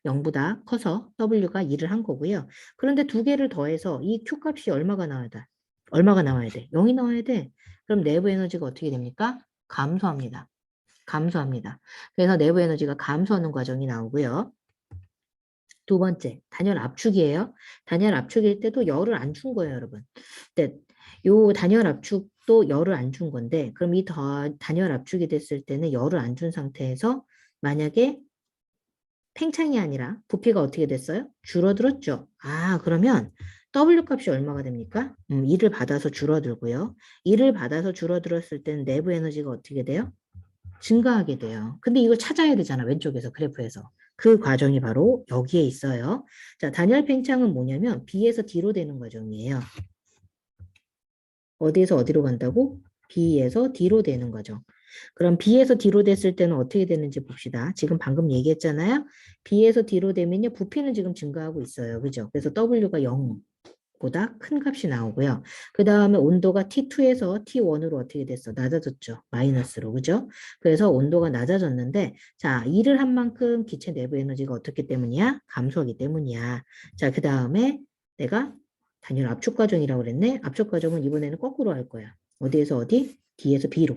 0보다 커서 W가 2를 한 거고요. 그런데 두 개를 더해서 이 Q값이 얼마가 나와야 돼? 얼마가 나와야 돼? 0이 나와야 돼. 그럼 내부 에너지가 어떻게 됩니까? 감소합니다. 감소합니다. 그래서 내부 에너지가 감소하는 과정이 나오고요. 두 번째, 단열 압축이에요. 단열 압축일 때도 열을 안 준 거예요, 여러분. 근데 요 단열 압축도 열을 안 준 건데, 그럼 이 단열 압축이 됐을 때는 열을 안 준 상태에서 만약에 팽창이 아니라 부피가 어떻게 됐어요? 줄어들었죠. 아, 그러면 W 값이 얼마가 됩니까? 2를 받아서 줄어들고요. 2를 받아서 줄어들었을 때는 내부 에너지가 어떻게 돼요? 증가하게 돼요. 근데 이걸 찾아야 되잖아. 왼쪽에서 그래프에서. 그 과정이 바로 여기에 있어요. 자, 단열 팽창은 뭐냐면 B에서 D로 되는 과정이에요. 어디에서 어디로 간다고? B에서 D로 되는 거죠. 그럼 B에서 D로 됐을 때는 어떻게 되는지 봅시다. 지금 방금 얘기했잖아요. B에서 D로 되면요. 부피는 지금 증가하고 있어요. 그죠? 그래서 W가 0보다 큰 값이 나오고요. 그 다음에 온도가 T2에서 T1으로 어떻게 됐어? 낮아졌죠. 마이너스로. 그죠? 그래서 온도가 낮아졌는데 자, 일을 한 만큼 기체 내부 에너지가 어떻기 때문이야? 감소하기 때문이야. 자, 그 다음에 내가 단열 압축 과정이라고 그랬네. 압축 과정은 이번에는 거꾸로 할 거야. 어디에서 어디? D에서 B로.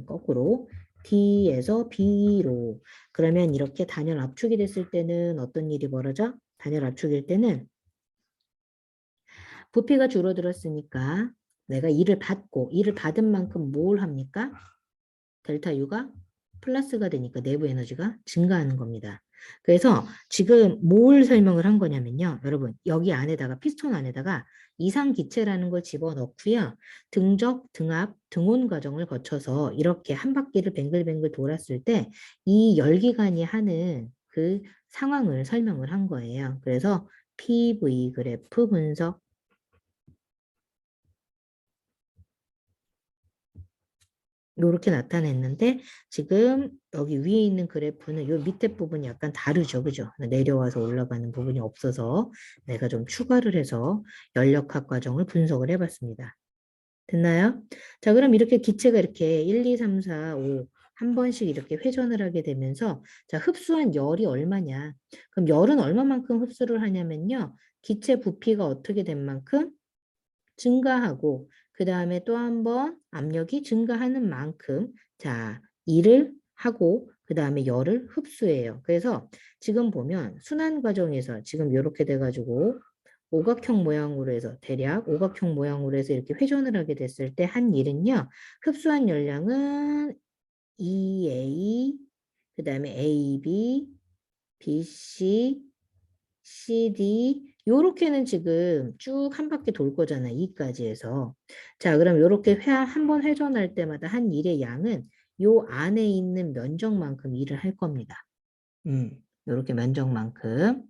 거꾸로. D에서 B로. 그러면 이렇게 단열 압축이 됐을 때는 어떤 일이 벌어져? 단열 압축일 때는 부피가 줄어들었으니까 내가 일을 받은 만큼 뭘 합니까? 델타 U가 플러스가 되니까 내부 에너지가 증가하는 겁니다. 그래서 지금 뭘 설명을 한 거냐면요. 여러분, 여기 안에다가 피스톤 안에다가 이상 기체라는 걸 집어넣고요. 등적, 등압, 등온 과정을 거쳐서 이렇게 한 바퀴를 뱅글뱅글 돌았을 때 이 열기관이 하는 그 상황을 설명을 한 거예요. 그래서 PV 그래프 분석 요렇게 나타냈는데 지금 여기 위에 있는 그래프는 요 밑에 부분이 약간 다르죠. 그죠? 내려와서 올라가는 부분이 없어서 내가 좀 추가를 해서 연력학 과정을 분석을 해봤습니다. 됐나요? 자, 그럼 이렇게 기체가 이렇게 1, 2, 3, 4, 5 한 번씩 이렇게 회전을 하게 되면서 자, 흡수한 열이 얼마냐? 그럼 열은 얼마만큼 흡수를 하냐면요. 기체 부피가 어떻게 된 만큼 증가하고 그 다음에 또 한 번 압력이 증가하는 만큼 자 일을 하고 그 다음에 열을 흡수해요. 그래서 지금 보면 순환 과정에서 지금 이렇게 돼가지고 오각형 모양으로 해서 대략 오각형 모양으로 해서 이렇게 회전을 하게 됐을 때 한 일은요. 흡수한 열량은 EA 그 다음에 AB, BC, CD 요렇게는 지금 쭉 한 바퀴 돌 거잖아. 2까지 해서. 자, 그럼 요렇게 한 번 회전할 때마다 한 일의 양은 요 안에 있는 면적만큼 일을 할 겁니다. 요렇게 면적만큼.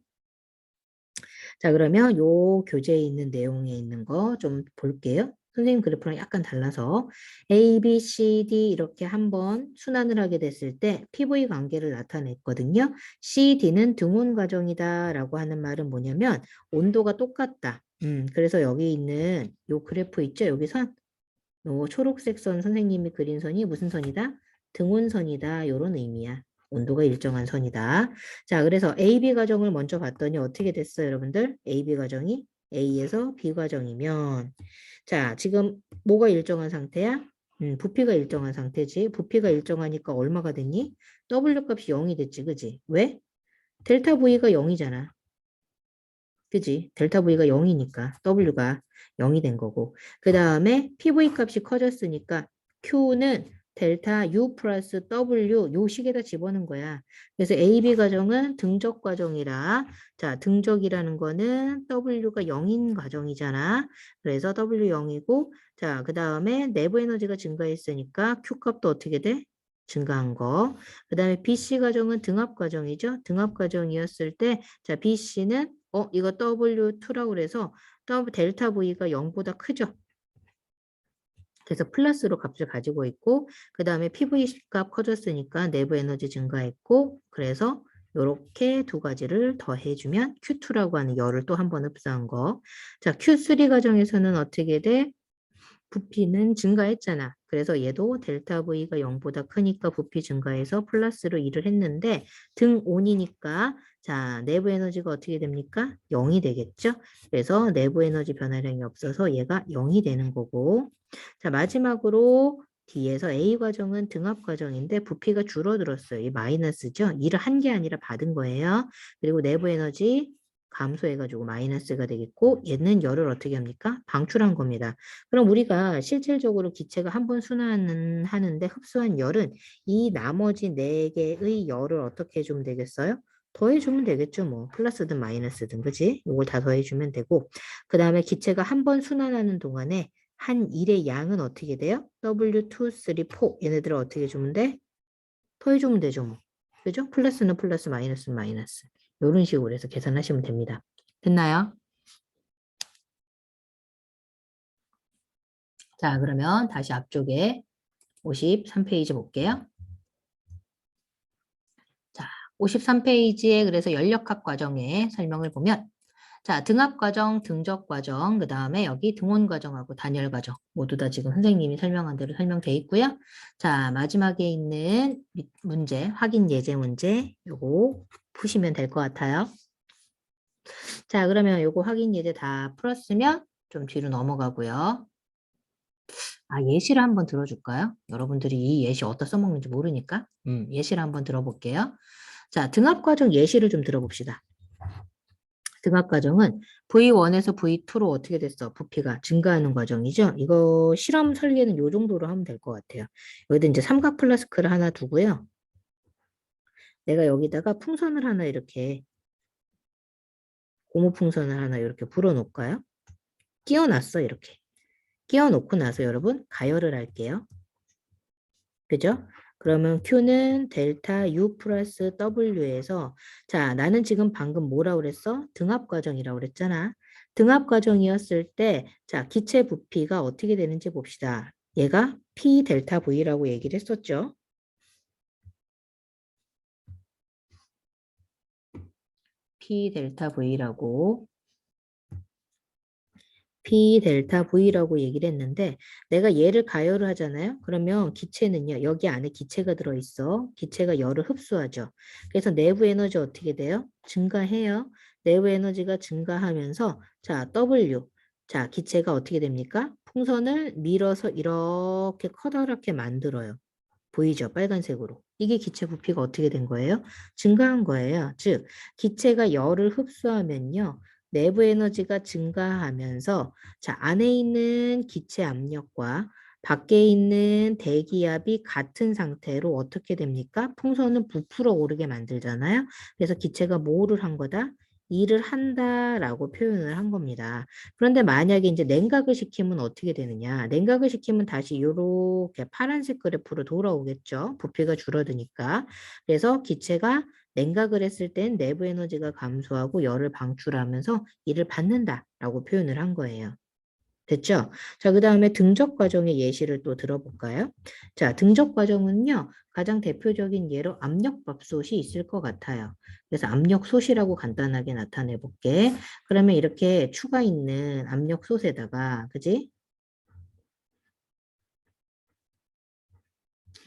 자, 그러면 요 교재에 있는 내용에 있는 거 좀 볼게요. 선생님 그래프랑 약간 달라서 A, B, C, D 이렇게 한번 순환을 하게 됐을 때 PV 관계를 나타냈거든요. C, D는 등온 과정이다 라고 하는 말은 뭐냐면 온도가 똑같다. 그래서 여기 있는 요 그래프 있죠? 여기 선, 요 초록색 선 선생님이 그린 선이 무슨 선이다? 등온선이다. 요런 의미야. 온도가 일정한 선이다. 자, 그래서 AB 과정을 먼저 봤더니 어떻게 됐어요, 여러분들? AB 과정이 A에서 B 과정이면 자, 지금 뭐가 일정한 상태야? 부피가 일정한 상태지. 부피가 일정하니까 얼마가 됐니? W 값이 0이 됐지, 그지? 왜? 델타 V가 0이잖아. 그지? 델타 V가 0이니까 W가 0이 된 거고. 그 다음에 PV 값이 커졌으니까 Q는 델타 U 플러스 W 요 식에다 집어넣은 거야. 그래서 AB 과정은 등적 과정이라 자 등적이라는 거는 W가 0인 과정이잖아. 그래서 W 0이고 자 그 다음에 내부 에너지가 증가했으니까 Q 값도 어떻게 돼? 증가한 거. 그 다음에 BC 과정은 등압 과정이죠. 등압 과정이었을 때 자 BC는 이거 W2라고 그래서 델타 V가 0보다 크죠. 그래서 플러스로 값을 가지고 있고 그 다음에 PV 값 커졌으니까 내부 에너지 증가했고 그래서 이렇게 두 가지를 더해주면 Q2라고 하는 열을 또 한 번 흡수한 거. 자, Q3 과정에서는 어떻게 돼? 부피는 증가했잖아. 그래서 얘도 델타 V가 0보다 크니까 부피 증가해서 플러스로 일을 했는데 등 온이니까 자 내부 에너지가 어떻게 됩니까? 0이 되겠죠? 그래서 내부 에너지 변화량이 없어서 얘가 0이 되는 거고 자 마지막으로 D에서 A 과정은 등압 과정인데 부피가 줄어들었어요. 이 마이너스죠? 일을 한 게 아니라 받은 거예요. 그리고 내부 에너지 감소해가지고 마이너스가 되겠고 얘는 열을 어떻게 합니까? 방출한 겁니다. 그럼 우리가 실질적으로 기체가 한 번 순환하는데 흡수한 열은 이 나머지 네 개의 열을 어떻게 해주면 되겠어요? 더해주면 되겠죠. 뭐 플러스든 마이너스든 그지? 이걸 다 더해주면 되고 그 다음에 기체가 한 번 순환하는 동안에 한 일의 양은 어떻게 돼요? W2, 3, 4 얘네들을 어떻게 해주면 돼? 더해주면 되죠. 뭐. 그죠? 플러스는 플러스, 마이너스는 마이너스. 이런 식으로 해서 계산하시면 됩니다. 됐나요? 자, 그러면 다시 앞쪽에 53페이지 볼게요. 자, 53페이지에 그래서 연력학 과정의 설명을 보면 자, 등압 과정, 등적 과정, 그 다음에 여기 등온 과정하고 단열 과정 모두 다 지금 선생님이 설명한 대로 설명돼 있고요. 자, 마지막에 있는 문제, 확인 예제 문제 요거 푸시면 될 것 같아요. 자, 그러면 요거 확인 예제 다 풀었으면 좀 뒤로 넘어가고요. 예시를 한번 들어줄까요? 여러분들이 이 예시 어디다 써먹는지 모르니까. 예시를 한번 들어볼게요. 자, 등압 과정 예시를 좀 들어봅시다. 등압 과정은 V1에서 V2로 어떻게 됐어? 부피가 증가하는 과정이죠. 이거 실험 설계는 요 정도로 하면 될 것 같아요. 여기다 이제 삼각 플라스크를 하나 두고요. 내가 여기다가 풍선을 하나 이렇게 고무 풍선을 하나 이렇게 불어 놓을까요? 끼워놨어 이렇게. 끼워놓고 나서 여러분 가열을 할게요. 그죠? 그러면 Q는 델타 U 플러스 W에서 자 나는 지금 방금 뭐라고 그랬어? 등압 과정이라고 그랬잖아. 등압 과정이었을 때 자 기체 부피가 어떻게 되는지 봅시다. 얘가 P 델타 V라고 얘기를 했었죠. P 델타 V라고 P 델타 V라고 얘기를 했는데 내가 얘를 가열을 하잖아요. 그러면 기체는요. 여기 안에 기체가 들어있어. 기체가 열을 흡수하죠. 그래서 내부 에너지 어떻게 돼요? 증가해요. 내부 에너지가 증가하면서 자 W 자 기체가 어떻게 됩니까? 풍선을 밀어서 이렇게 커다랗게 만들어요. 보이죠? 빨간색으로. 이게 기체 부피가 어떻게 된 거예요? 증가한 거예요. 즉, 기체가 열을 흡수하면요. 내부 에너지가 증가하면서 자, 안에 있는 기체 압력과 밖에 있는 대기압이 같은 상태로 어떻게 됩니까? 풍선은 부풀어 오르게 만들잖아요. 그래서 기체가 뭐를 한 거다? 일을 한다라고 표현을 한 겁니다. 그런데 만약에 이제 냉각을 시키면 어떻게 되느냐? 냉각을 시키면 다시 이렇게 파란색 그래프로 돌아오겠죠. 부피가 줄어드니까. 그래서 기체가 냉각을 했을 땐 내부 에너지가 감소하고 열을 방출하면서 이를 받는다라고 표현을 한 거예요. 됐죠? 자, 그 다음에 등적 과정의 예시를 또 들어볼까요? 자, 등적 과정은요, 가장 대표적인 예로 압력밥솥이 있을 것 같아요. 그래서 압력솥이라고 간단하게 나타내 볼게. 그러면 이렇게 추가 있는 압력솥에다가, 그지?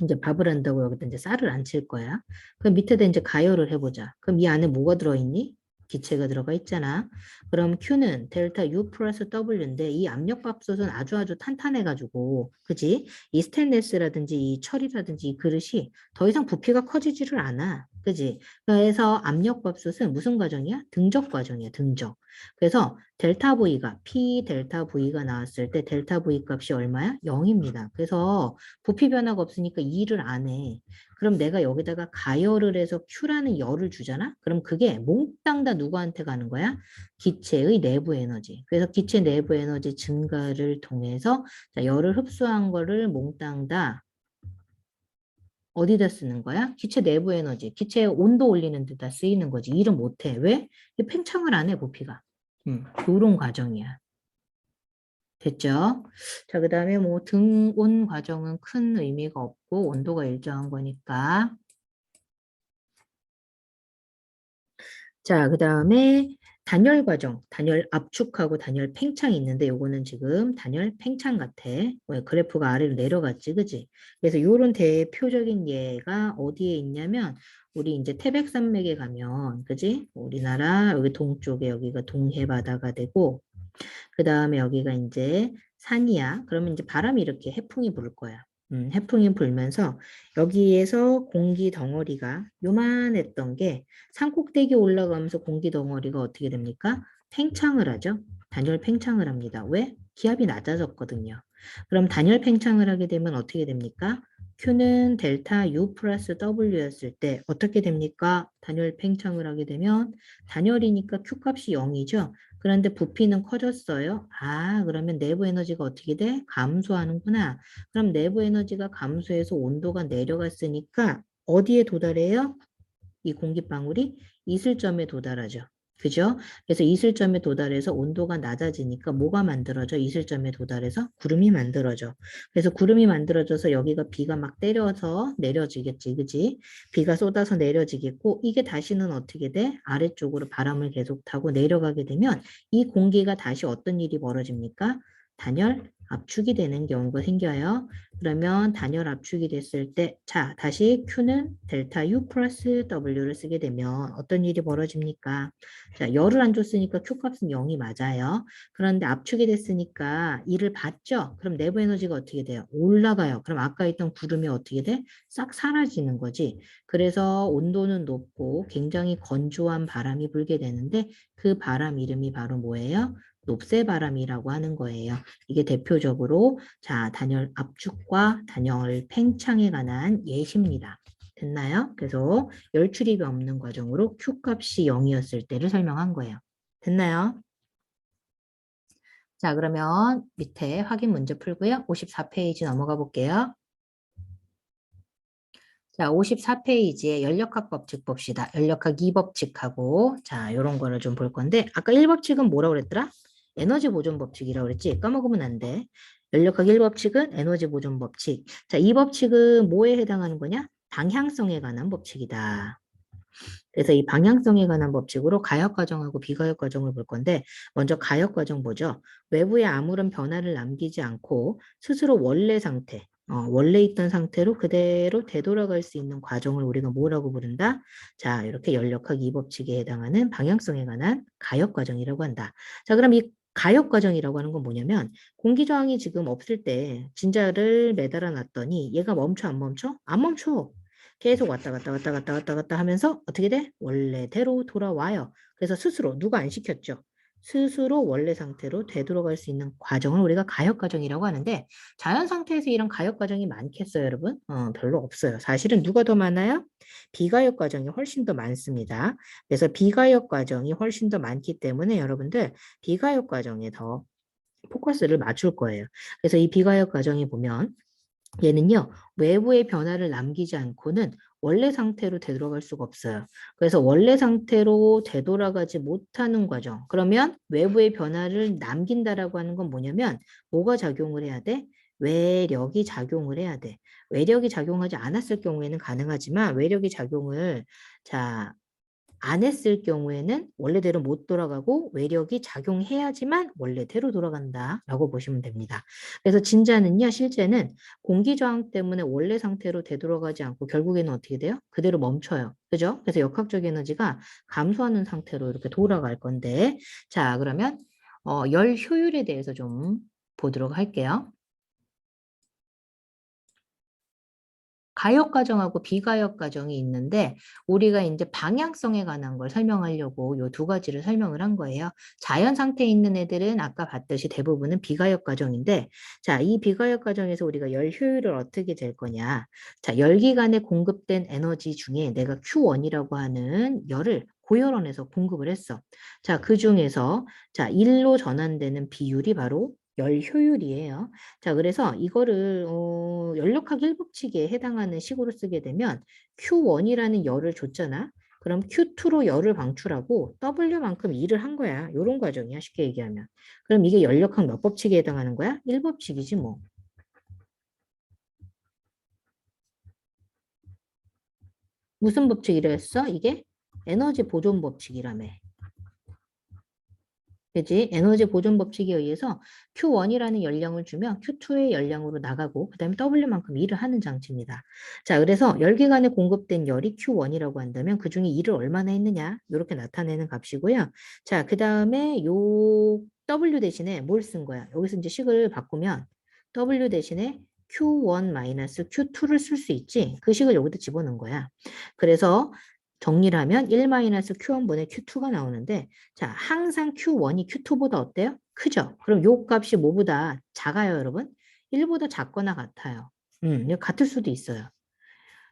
이제 밥을 한다고 여기다 이제 쌀을 안 칠 거야. 그럼 밑에다 이제 가열을 해보자. 그럼 이 안에 뭐가 들어있니? 기체가 들어가 있잖아. 그럼 Q는 델타 U 플러스 W인데 이 압력밥솥은 아주 탄탄해가지고, 그지? 이 스테인레스라든지 이 철이라든지 이 그릇이 더 이상 부피가 커지지를 않아. 그지? 그래서 압력밥솥은 무슨 과정이야? 등적 과정이야, 등적. 그래서 델타 V가, P 델타 V가 나왔을 때 델타 V 값이 얼마야? 0입니다. 그래서 부피 변화가 없으니까 2를 안 해. 그럼 내가 여기다가 가열을 해서 Q라는 열을 주잖아? 그럼 그게 몽땅 다 누구한테 가는 거야? 기체의 내부 에너지. 그래서 기체 내부 에너지 증가를 통해서 자, 열을 흡수한 거를 몽땅 다 어디다 쓰는 거야? 기체 내부 에너지, 기체 온도 올리는 데다 쓰이는 거지. 일은 못해. 왜? 이 팽창을 안 해, 부피가. 요런 과정이야. 됐죠? 자, 그 다음에 뭐 등온 과정은 큰 의미가 없고 온도가 일정한 거니까. 자, 그 다음에 단열 과정, 단열 압축하고 단열 팽창이 있는데 요거는 지금 단열 팽창 같아. 왜 그래프가 아래로 내려갔지, 그지? 그래서 요런 대표적인 예가 어디에 있냐면 우리 이제 태백산맥에 가면, 그지? 우리나라 여기 동쪽에 여기가 동해 바다가 되고 그 다음에 여기가 이제 산이야. 그러면 이제 바람이 이렇게 해풍이 불 거야. 해풍이 불면서 여기에서 공기 덩어리가 요만했던 게 산꼭대기 올라가면서 공기 덩어리가 어떻게 됩니까? 팽창을 하죠. 단열 팽창을 합니다. 왜? 기압이 낮아졌거든요. 그럼 단열 팽창을 하게 되면 어떻게 됩니까? Q는 델타 U 플러스 W였을 때 어떻게 됩니까? 단열 팽창을 하게 되면 단열이니까 Q 값이 0이죠. 그런데 부피는 커졌어요. 아, 그러면 내부 에너지가 어떻게 돼? 감소하는구나. 그럼 내부 에너지가 감소해서 온도가 내려갔으니까 어디에 도달해요? 이 공기방울이 이슬점에 도달하죠. 그죠? 그래서 이슬점에 도달해서 온도가 낮아지니까 뭐가 만들어져? 이슬점에 도달해서 구름이 만들어져. 그래서 구름이 만들어져서 여기가 비가 막 때려서 내려지겠지. 그지? 비가 쏟아서 내려지겠고 이게 다시는 어떻게 돼? 아래쪽으로 바람을 계속 타고 내려가게 되면 이 공기가 다시 어떤 일이 벌어집니까? 단열 압축이 되는 경우가 생겨요. 그러면 단열 압축이 됐을 때, 자, 다시 Q는 델타 U 플러스 W를 쓰게 되면 어떤 일이 벌어집니까? 자, 열을 안 줬으니까 Q 값은 0이 맞아요. 그런데 압축이 됐으니까 이를 받죠? 그럼 내부 에너지가 어떻게 돼요? 올라가요. 그럼 아까 있던 구름이 어떻게 돼? 싹 사라지는 거지. 그래서 온도는 높고 굉장히 건조한 바람이 불게 되는데 그 바람 이름이 바로 뭐예요? 높새바람이라고 하는 거예요. 이게 대표적으로 자, 단열 압축과 단열 팽창에 관한 예시입니다. 됐나요? 그래서 열 출입이 없는 과정으로 Q 값이 0이었을 때를 설명한 거예요. 됐나요? 자, 그러면 밑에 확인 문제 풀고요. 54페이지 넘어가 볼게요. 자, 54페이지에 연력학 법칙 봅시다. 연력학 2법칙하고 자, 요런 거를 좀 볼 건데 아까 1법칙은 뭐라고 그랬더라? 에너지 보존 법칙이라고 그랬지? 까먹으면 안 돼. 연력학 1법칙은 에너지 보존 법칙. 자, 2법칙은 뭐에 해당하는 거냐? 방향성에 관한 법칙이다. 그래서 이 방향성에 관한 법칙으로 가역 과정하고 비가역 과정을 볼 건데 먼저 가역 과정 보죠. 외부에 아무런 변화를 남기지 않고 스스로 원래 상태, 원래 있던 상태로 그대로 되돌아갈 수 있는 과정을 우리가 뭐라고 부른다? 자, 이렇게 연력학 이 법칙에 해당하는 방향성에 관한 가역 과정이라고 한다. 자, 그럼 이 가역 과정이라고 하는 건 뭐냐면 공기 저항이 지금 없을 때 진자를 매달아 놨더니 얘가 멈춰 안 멈춰? 안 멈춰. 계속 왔다 갔다 왔다 갔다 왔다 갔다 하면서 어떻게 돼? 원래대로 돌아와요. 그래서 스스로 누가 안 시켰죠? 스스로 원래 상태로 되돌아갈 수 있는 과정을 우리가 가역 과정이라고 하는데 자연 상태에서 이런 가역 과정이 많겠어요, 여러분? 별로 없어요. 사실은 누가 더 많아요? 비가역 과정이 훨씬 더 많습니다. 그래서 비가역 과정이 훨씬 더 많기 때문에 여러분들 비가역 과정에 더 포커스를 맞출 거예요. 그래서 이 비가역 과정에 보면 얘는요, 외부의 변화를 남기지 않고는 원래 상태로 되돌아갈 수가 없어요. 그래서 원래 상태로 되돌아가지 못하는 과정. 그러면 외부의 변화를 남긴다라고 하는 건 뭐냐면, 뭐가 작용을 해야 돼? 외력이 작용을 해야 돼. 외력이 작용하지 않았을 경우에는 가능하지만, 외력이 작용을, 자, 안 했을 경우에는 원래대로 못 돌아가고 외력이 작용해야지만 원래대로 돌아간다라고 보시면 됩니다. 그래서 진자는요, 실제는 공기 저항 때문에 원래 상태로 되돌아가지 않고 결국에는 어떻게 돼요? 그대로 멈춰요. 그죠? 그래서 역학적 에너지가 감소하는 상태로 이렇게 돌아갈 건데, 자, 그러면 열 효율에 대해서 좀 보도록 할게요. 가역 과정하고 비가역 과정이 있는데 우리가 이제 방향성에 관한 걸 설명하려고 요 두 가지를 설명을 한 거예요. 자연 상태에 있는 애들은 아까 봤듯이 대부분은 비가역 과정인데 자, 이 비가역 과정에서 우리가 열 효율을 어떻게 잴 거냐. 자, 열기관에 공급된 에너지 중에 내가 Q1이라고 하는 열을 고열원에서 공급을 했어. 자, 그 중에서 자, 1로 전환되는 비율이 바로 열 효율이에요. 자, 그래서 이거를 연력학 일법칙에 해당하는 식으로 쓰게 되면 Q1이라는 열을 줬잖아. 그럼 Q2로 열을 방출하고 W만큼 일을 한 거야. 요런 과정이야. 쉽게 얘기하면. 그럼 이게 연력학 몇 법칙에 해당하는 거야? 1법칙이지 뭐. 무슨 법칙이라 했어? 이게 에너지 보존 법칙이라며. 그지? 에너지 보존 법칙에 의해서 Q1이라는 열량을 주면 Q2의 열량으로 나가고 그다음에 W만큼 일을 하는 장치입니다. 자, 그래서 열기관에 공급된 열이 Q1이라고 한다면 그중에 일을 얼마나 했느냐? 이렇게 나타내는 값이고요. 자, 그다음에 요 W 대신에 뭘 쓴 거야? 여기서 이제 식을 바꾸면 W 대신에 Q1-Q2를 쓸 수 있지. 그 식을 여기다 집어넣은 거야. 그래서 정리를 하면 1-Q1분의 Q2가 나오는데 자, 항상 Q1이 Q2보다 어때요? 크죠? 그럼 요 값이 뭐보다 작아요, 여러분? 1보다 작거나 같아요. 이거 같을 수도 있어요.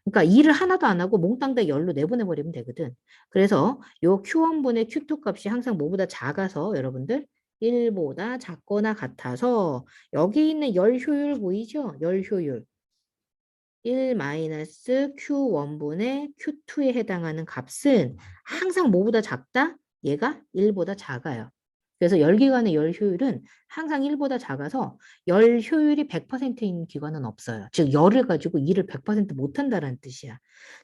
그러니까 일을 하나도 안 하고 몽땅 다 열로 내보내버리면 되거든. 그래서 요 Q1분의 Q2 값이 항상 뭐보다 작아서 여러분들 1보다 작거나 같아서 여기 있는 열 효율 보이죠? 열 효율. 1-Q1분의 Q2에 해당하는 값은 항상 뭐보다 작다? 얘가 1보다 작아요. 그래서 열기관의 열 효율은 항상 1보다 작아서 열 효율이 100%인 기관은 없어요. 즉 열을 가지고 일을 100% 못한다는 뜻이야.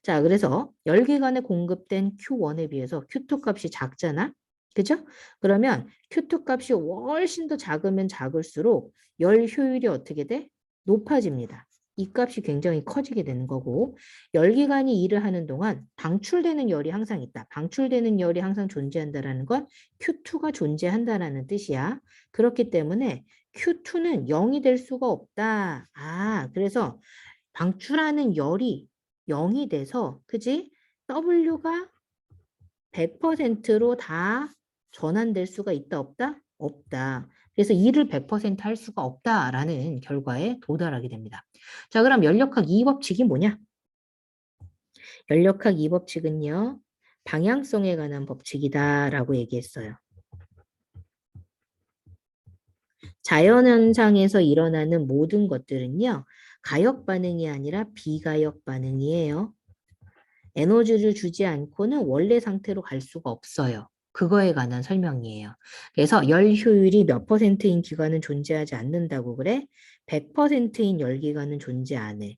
자, 그래서 열기관에 공급된 Q1에 비해서 Q2 값이 작잖아. 그죠? 그러면 Q2 값이 훨씬 더 작으면 작을수록 열 효율이 어떻게 돼? 높아집니다. 이 값이 굉장히 커지게 되는 거고 열기관이 일을 하는 동안 방출되는 열이 항상 있다. 방출되는 열이 항상 존재한다라는 건 Q2가 존재한다라는 뜻이야. 그렇기 때문에 Q2는 0이 될 수가 없다. 아, 그래서 방출하는 열이 0이 돼서 그지? W가 100%로 다 전환될 수가 있다 없다? 없다. 그래서 일을 100%할 수가 없다라는 결과에 도달하게 됩니다. 자, 그럼 연력학 2법칙이 뭐냐? 연력학 2법칙은요. 방향성에 관한 법칙이다라고 얘기했어요. 자연현상에서 일어나는 모든 것들은요. 가역 반응이 아니라 비가역 반응이에요. 에너지를 주지 않고는 원래 상태로 갈 수가 없어요. 그거에 관한 설명이에요. 그래서 열 효율이 몇 퍼센트인 기관은 존재하지 않는다고 그래? 100%인 열기관은 존재 안 해.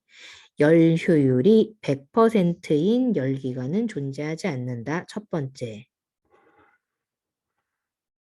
열 효율이 100%인 열기관은 존재하지 않는다. 첫 번째.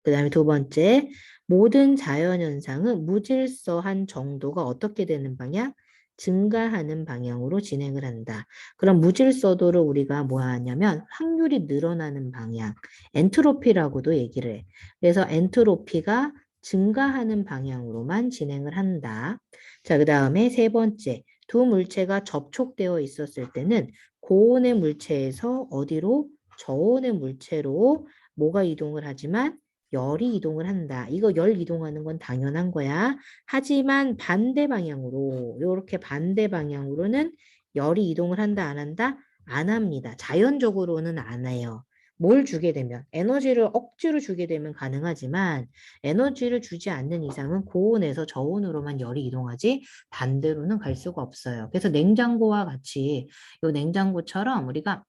그 다음에 두 번째, 모든 자연현상은 무질서한 정도가 어떻게 되는 방향? 증가하는 방향으로 진행을 한다. 그럼 무질서도를 우리가 뭐 하냐면 확률이 늘어나는 방향, 엔트로피라고도 얘기를 해. 그래서 엔트로피가 증가하는 방향으로만 진행을 한다. 자, 그 다음에 세 번째, 두 물체가 접촉되어 있었을 때는 고온의 물체에서 어디로? 저온의 물체로 뭐가 이동을 하지만 열이 이동을 한다. 이거 열 이동하는 건 당연한 거야. 하지만 반대 방향으로, 이렇게 반대 방향으로는 열이 이동을 한다, 안 한다? 안 합니다. 자연적으로는 안 해요. 뭘 주게 되면, 에너지를 억지로 주게 되면 가능하지만, 에너지를 주지 않는 이상은 고온에서 저온으로만 열이 이동하지, 반대로는 갈 수가 없어요. 그래서 냉장고와 같이, 이 냉장고처럼 우리가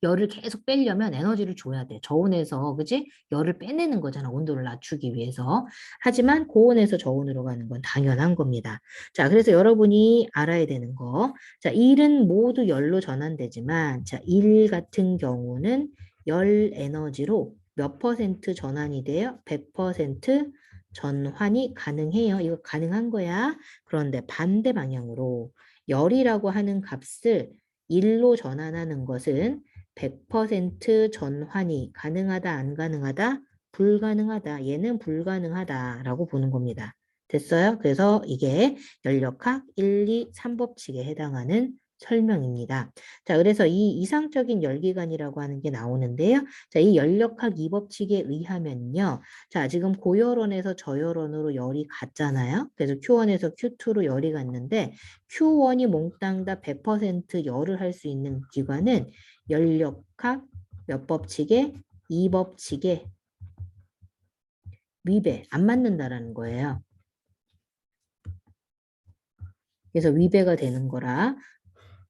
열을 계속 빼려면 에너지를 줘야 돼. 저온에서, 그지? 열을 빼내는 거잖아. 온도를 낮추기 위해서. 하지만 고온에서 저온으로 가는 건 당연한 겁니다. 자, 그래서 여러분이 알아야 되는 거. 자, 일은 모두 열로 전환되지만, 자, 일 같은 경우는 열 에너지로 몇 퍼센트 전환이 돼요? 100% 전환이 가능해요. 이거 가능한 거야. 그런데 반대 방향으로 열이라고 하는 값을 일로 전환하는 것은 100% 전환이 가능하다, 안 가능하다? 불가능하다. 얘는 불가능하다라고 보는 겁니다. 됐어요? 그래서 이게 연력학 1, 2, 3법칙에 해당하는 설명입니다. 자, 그래서 이 이상적인 열기관이라고 하는 게 나오는데요. 자, 이 연력학 2법칙에 의하면요. 자, 지금 고열원에서 저열원으로 열이 갔잖아요. 그래서 Q1에서 Q2로 열이 갔는데 Q1이 몽땅 다 100% 열을 할 수 있는 기관은 연력학 몇 법칙에 2법칙에 위배 안 맞는다라는 거예요. 그래서 위배가 되는 거라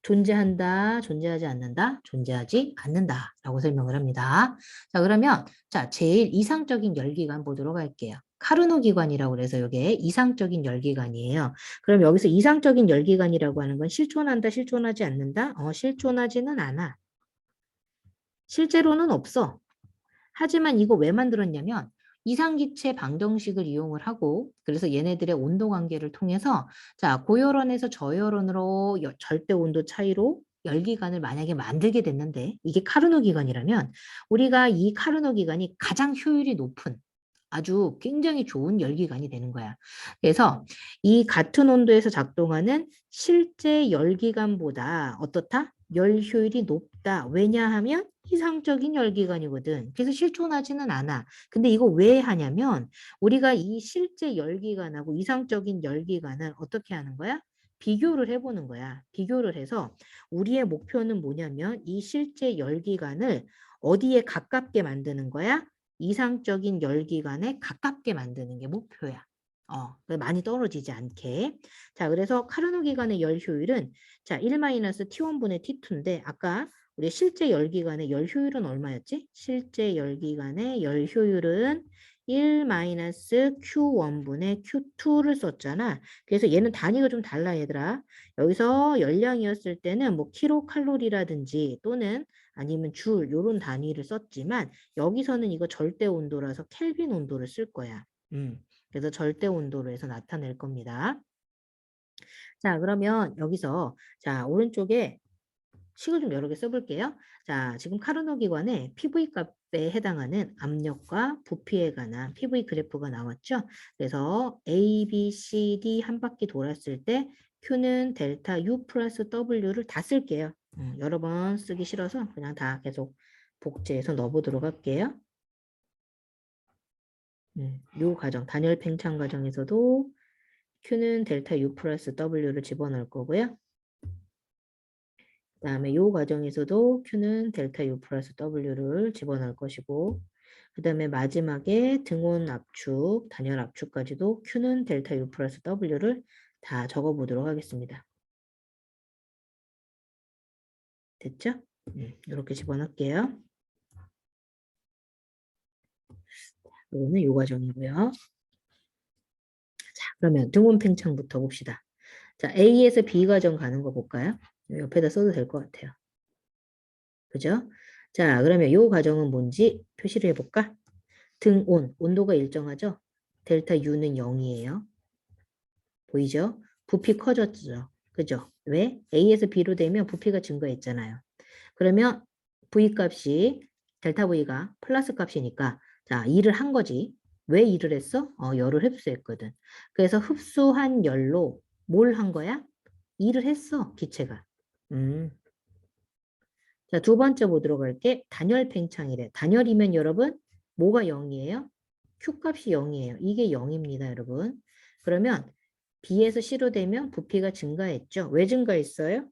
존재한다, 존재하지 않는다, 존재하지 않는다 라고 설명을 합니다. 자, 그러면 자, 제일 이상적인 열기관 보도록 할게요. 카르노 기관이라고 그래서 이게 이상적인 열기관이에요. 그럼 여기서 이상적인 열기관이라고 하는 건 실존한다, 실존하지 않는다? 실존하지는 않아. 실제로는 없어. 하지만 이거 왜 만들었냐면 이상기체 방정식을 이용을 하고 그래서 얘네들의 온도 관계를 통해서 자 고열원에서 저열원으로 절대 온도 차이로 열기관을 만약에 만들게 됐는데 이게 카르노 기관이라면 우리가 이 카르노 기관이 가장 효율이 높은 아주 굉장히 좋은 열기관이 되는 거야. 그래서 이 같은 온도에서 작동하는 실제 열기관보다 어떻다? 열 효율이 높다. 왜냐하면 이상적인 열기관이거든. 그래서 실존하지는 않아. 근데 이거 왜 하냐면 우리가 이 실제 열기관하고 이상적인 열기관을 어떻게 하는 거야? 비교를 해보는 거야. 비교를 해서 우리의 목표는 뭐냐면 이 실제 열기관을 어디에 가깝게 만드는 거야? 이상적인 열기관에 가깝게 만드는 게 목표야. 많이 떨어지지 않게. 자, 그래서 카르노 기관의 열 효율은 자, 1-T1분의 T2인데 아까 우리 실제 열기관의 열 효율은 얼마였지? 실제 열기관의 열 효율은 1-Q1분의 Q2를 썼잖아. 그래서 얘는 단위가 좀 달라 얘들아. 여기서 열량이었을 때는 뭐 킬로칼로리라든지 또는 아니면 줄 요런 단위를 썼지만 여기서는 이거 절대 온도라서 켈빈 온도를 쓸 거야. 그래서 절대 온도로 해서 나타낼 겁니다. 자, 그러면 여기서 자, 오른쪽에 식을 좀 여러 개 써볼게요. 자, 지금 카르노 기관의 PV 값에 해당하는 압력과 부피에 관한 PV 그래프가 나왔죠. 그래서 A, B, C, D 한 바퀴 돌았을 때 Q는 델타 U 플러스 W를 다 쓸게요. 여러 번 쓰기 싫어서 그냥 다 계속 복제해서 넣어보도록 할게요. 요 과정, 단열 팽창 과정에서도 Q는 델타 U 플러스 W를 집어넣을 거고요. 그 다음에 요 과정에서도 Q는 델타 U 플러스 W를 집어넣을 것이고 그 다음에 마지막에 등온 압축, 단열 압축까지도 Q는 델타 U 플러스 W를 다 적어보도록 하겠습니다. 됐죠? 이렇게 집어넣을게요. 이거는 요 과정이고요. 자, 그러면 등온 팽창부터 봅시다. 자, A에서 B 과정 가는 거 볼까요? 옆에다 써도 될 것 같아요. 그죠? 자, 그러면 요 과정은 뭔지 표시를 해볼까? 등온, 온도가 일정하죠? 델타 U는 0이에요. 보이죠? 부피 커졌죠? 그죠? 왜? A에서 B로 되면 부피가 증가했잖아요. 그러면 V 값이 델타 V가 플러스 값이니까 자, 일을 한 거지. 왜 일을 했어? 열을 흡수했거든. 그래서 흡수한 열로 뭘 한 거야? 일을 했어, 기체가. 음. 자, 두 번째 보도록 할게. 단열 팽창이래. 단열이면 여러분 뭐가 0이에요? Q값이 0이에요. 이게 0입니다, 여러분. 그러면 B에서 C로 되면 부피가 증가했죠. 왜 증가했어요?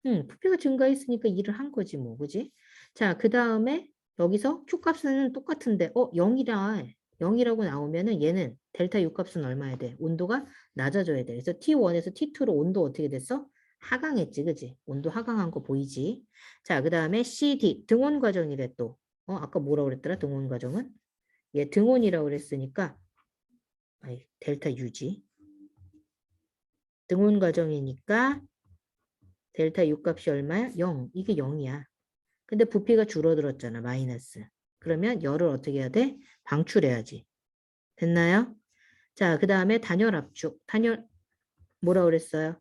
부피가 증가했으니까 일을 한 거지 뭐, 그지? 자, 그 다음에 여기서 Q값은 똑같은데 0이라 0이라고 나오면은 얘는 델타 U값은 얼마야 돼? 온도가 낮아져야 돼. 그래서 T1에서 T2로 온도 어떻게 됐어? 하강했지, 그지? 온도 하강한 거 보이지? 자, 그 다음에 CD 등온 과정이래 또. 아까 뭐라고 그랬더라? 등온 과정은? 얘 등온이라고 그랬으니까 델타 U지. 등온 과정이니까 델타 U 값이 얼마야? 0. 이게 0이야. 근데 부피가 줄어들었잖아. 마이너스. 그러면 열을 어떻게 해야 돼? 방출해야지. 됐나요? 자, 그 다음에 단열 압축. 단열 뭐라고 그랬어요?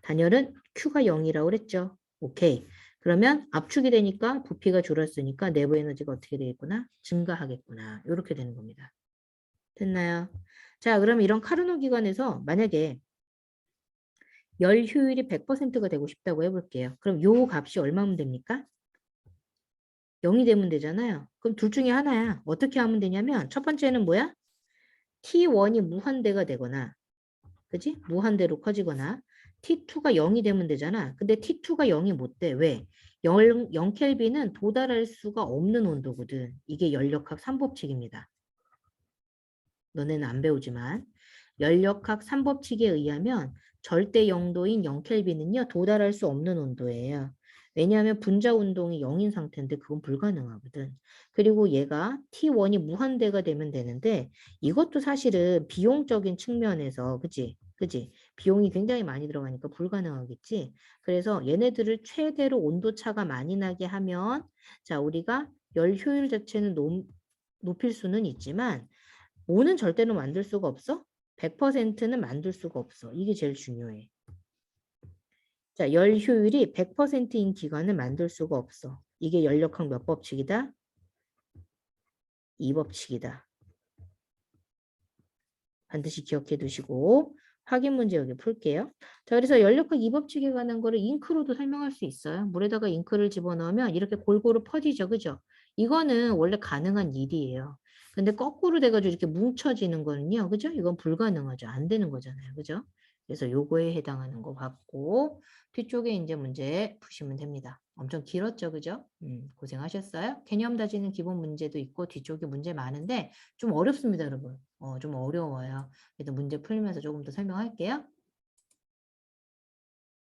단열은 Q가 0이라고 그랬죠. 오케이. 그러면 압축이 되니까 부피가 줄었으니까 내부 에너지가 어떻게 되겠구나? 증가하겠구나. 이렇게 되는 겁니다. 됐나요? 자, 그러면 이런 카르노 기관에서 만약에 열 효율이 100%가 되고 싶다고 해볼게요. 그럼 요 값이 얼마면 됩니까? 0이 되면 되잖아요. 그럼 둘 중에 하나야. 어떻게 하면 되냐면 첫 번째는 뭐야? T1이 무한대가 되거나 그지? 무한대로 커지거나 T2가 0이 되면 되잖아. 근데 T2가 0이 못 돼. 왜? 0켈빈은 도달할 수가 없는 온도거든. 이게 연력학 3법칙입니다. 너네는 안 배우지만 연력학 3법칙에 의하면 절대 영도인 0켈빈은요 도달할 수 없는 온도예요. 왜냐하면 분자 운동이 0인 상태인데 그건 불가능하거든. 그리고 얘가 T1이 무한대가 되면 되는데 이것도 사실은 비용적인 측면에서 그치? 그치? 비용이 굉장히 많이 들어가니까 불가능하겠지. 그래서 얘네들을 최대로 온도 차가 많이 나게 하면 자 우리가 열 효율 자체는 높일 수는 있지만 5는 절대로 만들 수가 없어? 100%는 만들 수가 없어. 이게 제일 중요해. 자, 열 효율이 100%인 기관을 만들 수가 없어. 이게 연력학 몇 법칙이다? 2법칙이다. 반드시 기억해 두시고 확인 문제 여기 풀게요. 자, 그래서 연력학 2법칙에 관한 거를 잉크로도 설명할 수 있어요. 물에다가 잉크를 집어넣으면 이렇게 골고루 퍼지죠. 그죠? 이거는 원래 가능한 일이에요. 근데 거꾸로 돼가지고 이렇게 뭉쳐지는 거는요. 그죠? 이건 불가능하죠. 안 되는 거잖아요. 그죠? 그래서 요거에 해당하는 거 받고 뒤쪽에 이제 문제 푸시면 됩니다. 엄청 길었죠. 그죠? 고생하셨어요. 개념 다지는 기본 문제도 있고 뒤쪽에 문제 많은데 좀 어렵습니다, 여러분. 좀 어려워요. 그래도 문제 풀면서 조금 더 설명할게요.